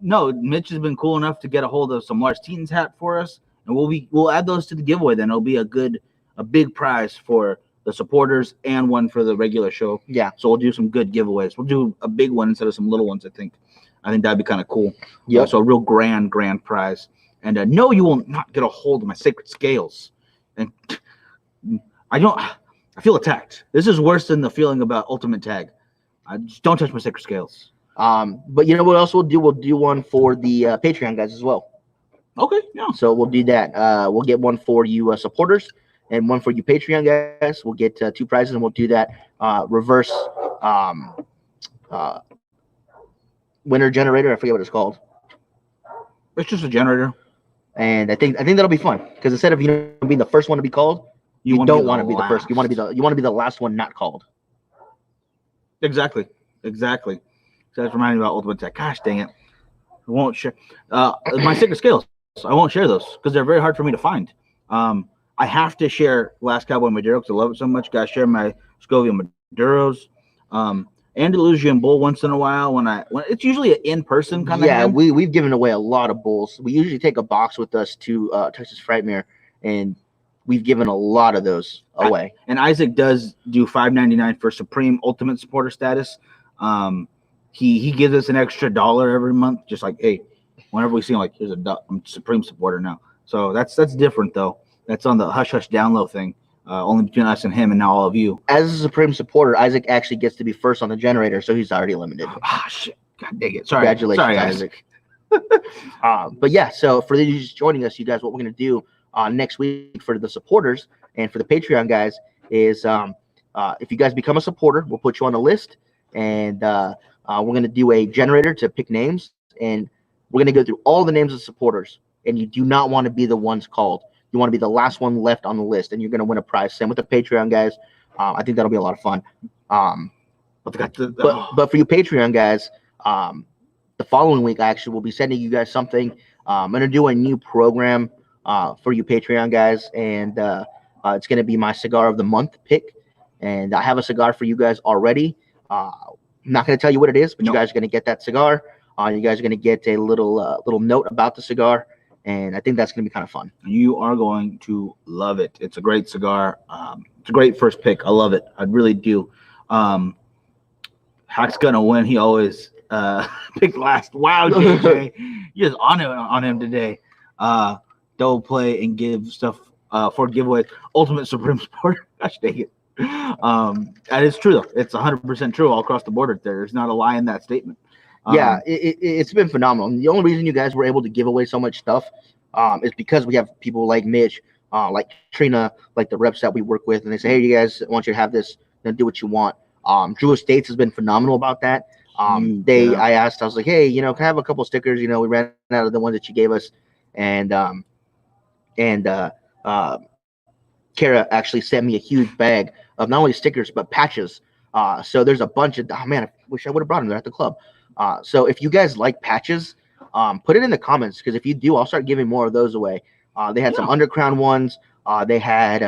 No, Mitch has been cool enough to get a hold of some Lars Teton's hat for us, and we'll add those to the giveaway. Then it'll be a big prize for the supporters and one for the regular show. Yeah. So we'll do some good giveaways. We'll do a big one instead of some little ones. I think that'd be kind of cool. Yeah. So a real grand prize. And no, you will not get a hold of my Sacred Scales. And I feel attacked. This is worse than the feeling about Ultimate Tag. I just don't touch my Sacred Scales. But you know what else we'll do? We'll do one for the Patreon guys as well. Okay, yeah. So we'll do that. We'll get one for you supporters and one for you Patreon guys. We'll get 2 prizes, and we'll do that reverse winner generator. I forget what it's called. It's just a generator. And I think that'll be fun because instead of being the first one to be called, you don't want to be the first. You want to be the last one not called. Exactly. So that's reminding me about Ultimate Tech. Gosh dang it. I won't share my Sacred Scales. I won't share those because they're very hard for me to find. I have to share Last Cowboy Maduro because I love it so much. Gotta share my Scovia Maduros. Andalusian Bull once in a while when it's usually an in-person kind of. Yeah, we've given away a lot of bulls. We usually take a box with us to Texas Frightmare, and we've given a lot of those away. And Isaac does do $5.99 for Supreme Ultimate Supporter status. He gives us an extra $1 every month, just like, hey, whenever we see him, like, here's I'm Supreme Supporter now. So that's different though. That's on the hush hush down low thing, only between us and him, and now all of you. As a Supreme Supporter, Isaac actually gets to be first on the generator, so he's already limited. Ah, shit. God dang it. Sorry. Congratulations, Sorry, Isaac. But yeah, so for those just joining us, you guys, what we're gonna do next week for the supporters and for the Patreon guys is if you guys become a supporter, we'll put you on the list, and we're going to do a generator to pick names, and we're going to go through all the names of supporters, and you do not want to be the ones called. You want to be the last one left on the list, and you're going to win a prize. Same with the Patreon guys. I think that'll be a lot of fun. But got the, But for you Patreon guys, the following week I actually will be sending you guys something. I'm gonna do a new program for you Patreon guys, and it's gonna be my cigar of the month pick. And I have a cigar for you guys already. I'm not gonna tell you what it is, but you guys are gonna get that cigar. You guys are gonna get a little note about the cigar, and I think that's gonna be kind of fun. You are going to love it. It's a great cigar. It's a great first pick. I love it. I really do. Hack's gonna win. He always picked last. Wow, JJ, you're just on him today. Double play and give stuff for giveaways. Ultimate Supreme Sport. Gosh dang it. And it's true though. It's 100% true all across the board. There's not a lie in that statement. Yeah, it's been phenomenal. And the only reason you guys were able to give away so much stuff is because we have people like Mitch, like Trina, like the reps that we work with, and they say, hey, you guys, I want you to have this, then do what you want. Drew Estates has been phenomenal about that. I asked, I was like, hey, can I have a couple stickers? We ran out of the ones that you gave us, and Kara actually sent me a huge bag of not only stickers but patches. So there's a bunch of. Oh man, I wish I would have brought them there at the club. So if you guys like patches, put it in the comments, because if you do, I'll start giving more of those away. They had some Undercrown ones. They had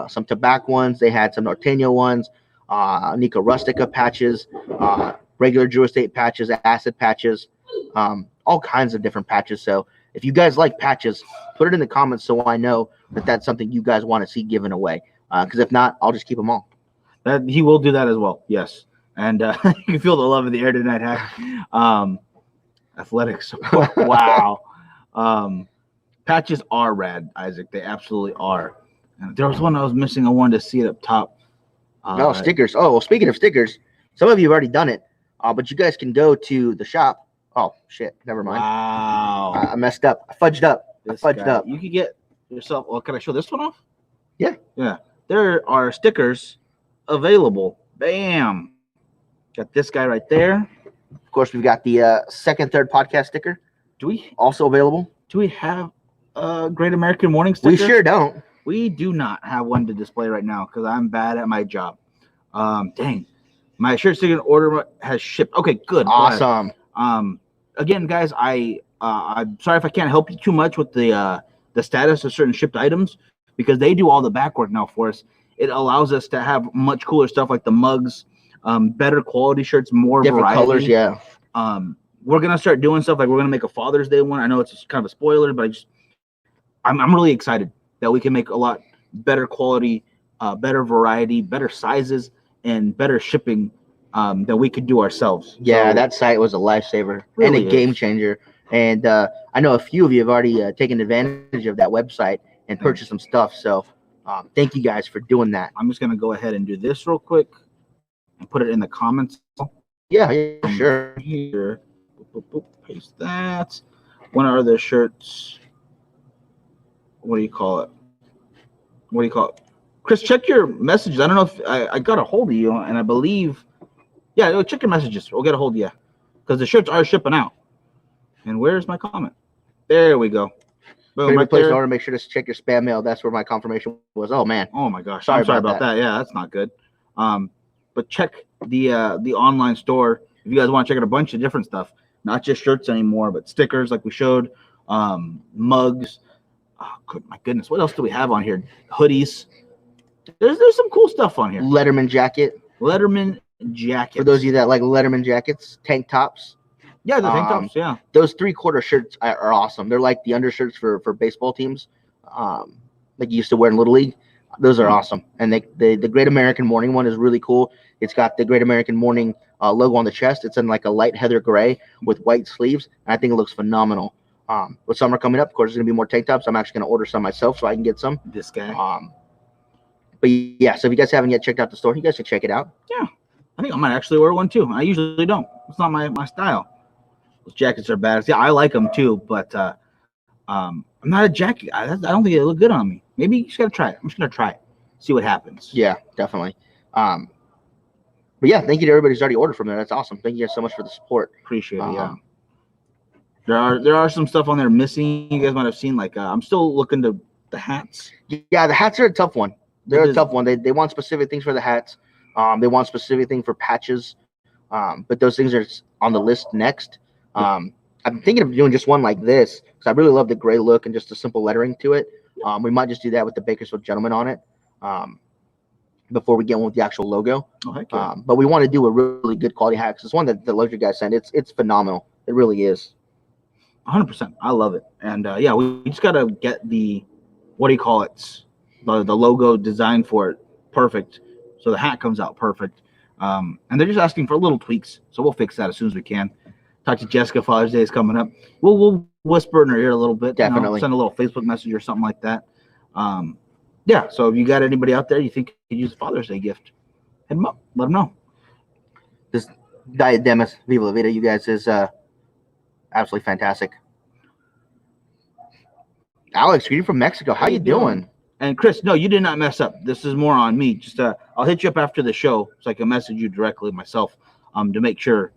some tobacco ones. They had some Norteño ones. Nica Rustica patches, regular Drew Estate patches, acid patches, all kinds of different patches. So if you guys like patches, put it in the comments so I know that that's something you guys want to see given away. Because if not, I'll just keep them all. That he will do that as well. Yes, and you can feel the love in the air tonight, Hack. Athletics. Wow. Patches are rad, Isaac. They absolutely are. And there was one I was missing. I wanted to see it up top. Stickers. Oh, well, speaking of stickers, some of you have already done it, but you guys can go to the shop. Oh, shit. Never mind. Wow. I messed up. I fudged up. You could get yourself. Well, can I show this one off? Yeah. Yeah. There are stickers available. Bam. Got this guy right there. Of course, we've got the second, third podcast sticker. Also available? Do we have a Great American Morning sticker? We sure don't. We do not have one to display right now because I'm bad at my job. Dang. My shirt sticker order has shipped. Okay, good. Awesome. Again, guys, I'm sorry if I can't help you too much with the status of certain shipped items, because they do all the back work now for us. It allows us to have much cooler stuff like the mugs, better quality shirts, more different variety. Colors, yeah. We're gonna start doing stuff like we're gonna make a Father's Day one. I know it's just kind of a spoiler, but I'm really excited that we can make a lot better quality, better variety, better sizes, and better shipping that we could do ourselves. Yeah, so, that site was a lifesaver really and a game changer. And I know a few of you have already taken advantage of that website and purchased some stuff. So thank you guys for doing that. I'm just going to go ahead and do this real quick and put it in the comments. Yeah, sure. Here. Boop, boop, boop, paste that. One are the shirts. What do you call it? Chris, check your messages. I don't know if I got a hold of you, and I believe, yeah, check your messages. We'll get a hold of you because the shirts are shipping out. And where's my comment? There we go. Boom, right place in order to make sure to check your spam mail. That's where my confirmation was. Oh man. Oh my gosh. I'm sorry about that. Yeah, that's not good. But check the online store if you guys want to check out a bunch of different stuff, not just shirts anymore, but stickers like we showed, mugs. Oh, good, my goodness. What else do we have on here? Hoodies. There's some cool stuff on here. Letterman jacket. For those of you that like Letterman jackets, tank tops. Yeah, the tank tops, yeah. Those 3/4 shirts are awesome. They're like the undershirts for baseball teams, like you used to wear in Little League. Those are awesome. And the Great American Morning one is really cool. It's got the Great American Morning logo on the chest. It's in like a light heather gray with white sleeves. And I think it looks phenomenal. With summer coming up, of course, there's going to be more tank tops. I'm actually going to order some myself so I can get some. This guy. But yeah, so if you guys haven't yet checked out the store, you guys should check it out. Yeah. I think I might actually order one too. I usually don't. It's not my style. Those jackets are bad. Yeah, I like them too, but I'm not a jacket guy. I don't think they look good on me. Maybe you just got to try it. I'm just going to try it. See what happens. Yeah, definitely. But yeah, thank you to everybody who's already ordered from there. That's awesome. Thank you guys so much for the support. Appreciate it, yeah. There are some stuff on there missing. You guys might have seen, like I'm still looking to the hats. Yeah, the hats are a tough one. They're a tough one. They want specific things for the hats. They want specific thing for patches. But those things are on the list next. I'm thinking of doing just one like this because I really love the gray look and just a simple lettering to it. We might just do that with the Bakersfield Gentleman on it before we get one with the actual logo. Oh, heck yeah. But we want to do a really good quality hat because it's one that the luxury guys sent. It's phenomenal. It really is. 100%. I love it. And yeah, we just got to get the, what do you call it? The logo design for it perfect. So the hat comes out perfect. And they're just asking for little tweaks. So we'll fix that as soon as we can. Talk to Jessica. Father's Day is coming up. We'll whisper in her ear a little bit. Definitely. Send a little Facebook message or something like that. Yeah. So if you got anybody out there you think could use a Father's Day gift, hit them up. Let them know. This Diet Demis Viva La Vida, you guys, is absolutely fantastic. Alex, greeting from Mexico. How you doing? And Chris, no, you did not mess up. This is more on me. Just I'll hit you up after the show so I can message you directly myself to make sure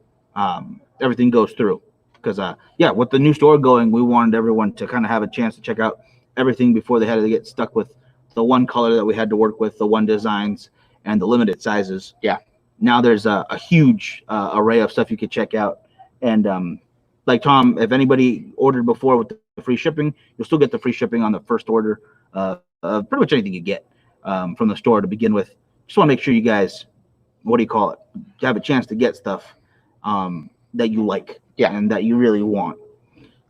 everything goes through. Because yeah, with the new store going, we wanted everyone to kind of have a chance to check out everything before they had to get stuck with the one color that we had to work with, the one designs, and the limited sizes. Yeah. Now there's a huge array of stuff you could check out. And like Tom, if anybody ordered before with the free shipping, you'll still get the free shipping on the first order. Pretty much anything you get from the store to begin with. Just want to make sure you guys, what do you call it, have a chance to get stuff that you like, and that you really want.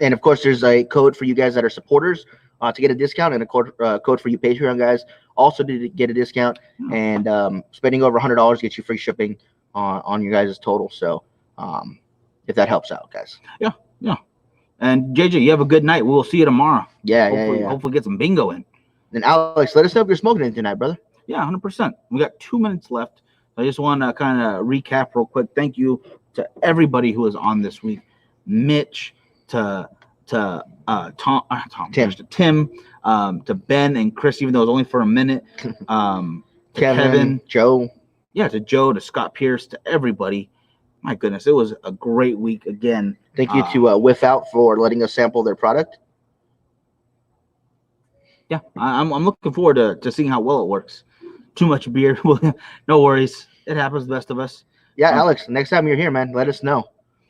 And of course, there's a code for you guys that are supporters to get a discount, and a code for you Patreon guys also to get a discount. And spending over $100 gets you free shipping on your guys' total. So if that helps out, guys. Yeah. And JJ, you have a good night. We'll see you tomorrow. Hopefully get some bingo in. And Alex, let us know if you're smoking anything tonight, brother. Yeah, 100%. We got 2 minutes left. I just want to kind of recap real quick. Thank you to everybody who was on this week. Mitch, to Tim, to Ben and Chris, even though it was only for a minute. To Kevin, Joe. Yeah, to Joe, to Scott Pierce, to everybody. My goodness, it was a great week again. Thank you to Whiff Out for letting us sample their product. Yeah, I'm looking forward to seeing how well it works. Too much beer. No worries. It happens to the best of us. Yeah, Alex, next time you're here, man, let us know.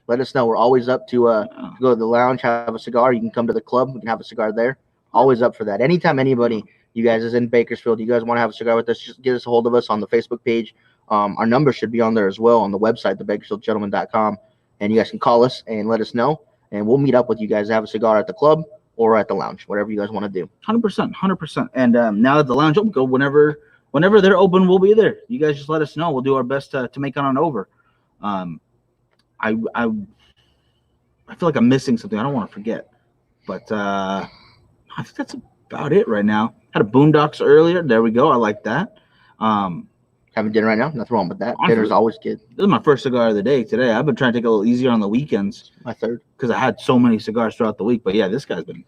Let us know. We're always up to go to the lounge, have a cigar. You can come to the club. We can have a cigar there. Always up for that. Anytime anybody, you guys, is in Bakersfield, you guys want to have a cigar with us, just get us a hold of us on the Facebook page. Our number should be on there as well on the website, thebakersfieldgentleman.com. And you guys can call us and let us know. And we'll meet up with you guys to have a cigar at the club or at the lounge, whatever you guys want to do. 100%. And now that the lounge open, go whenever they're open, we'll be there. You guys just let us know. We'll do our best to make it on over. I feel like I'm missing something. I don't want to forget. But I think that's about it right now. Had a Boondocks earlier. There we go. I like that. Having dinner right now, nothing wrong with that. Dinner's always good. This is my first cigar of the day today. I've been trying to take it a little easier on the weekends. My third. Because I had so many cigars throughout the week. But yeah, this guy's been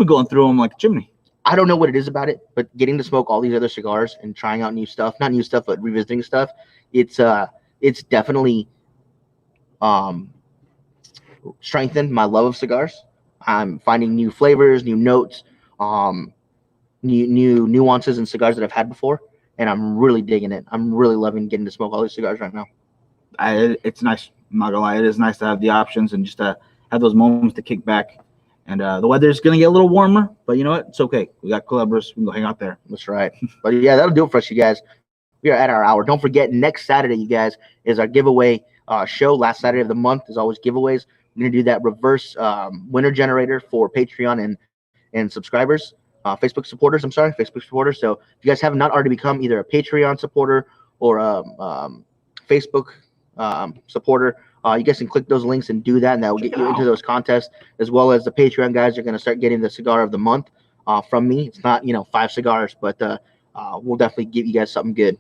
going through them like a chimney. I don't know what it is about it, but getting to smoke all these other cigars and trying out new stuff, not new stuff, but revisiting stuff, it's definitely strengthened my love of cigars. I'm finding new flavors, new notes, new nuances in cigars that I've had before. And I'm really digging it. I'm really loving getting to smoke all these cigars right now. It's nice. I'm not gonna lie. It is nice to have the options and just to have those moments to kick back. And the weather's gonna get a little warmer, but you know what? It's okay. We got Culebras. We can go hang out there. That's right. But yeah, that'll do it for us, you guys. We are at our hour. Don't forget, next Saturday, you guys, is our giveaway show. Last Saturday of the month is always giveaways. We're gonna do that reverse winner generator for Patreon and subscribers. Facebook supporters. So if you guys have not already become either a Patreon supporter or a Facebook supporter, you guys can click those links and do that, and that will get you into those contests, as well as the Patreon guys are going to start getting the cigar of the month from me. It's not 5 cigars, but we'll definitely give you guys something good.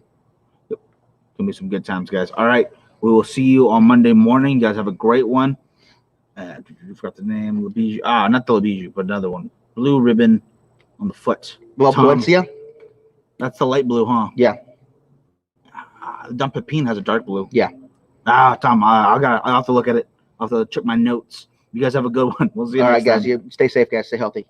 Yep. Gonna be some good times, guys. All right, we will see you on Monday morning. You guys have a great one. I forgot the name. Labiju. Not the Labiju, but another one. Blue ribbon on the foot. Well, Valencia? That's the light blue, huh? Yeah. Dom Pepin has a dark blue. Yeah. Tom, I'll have to look at it. I'll have to check my notes. You guys have a good one. We'll see you All right, next guys. time. You stay safe, guys. Stay healthy.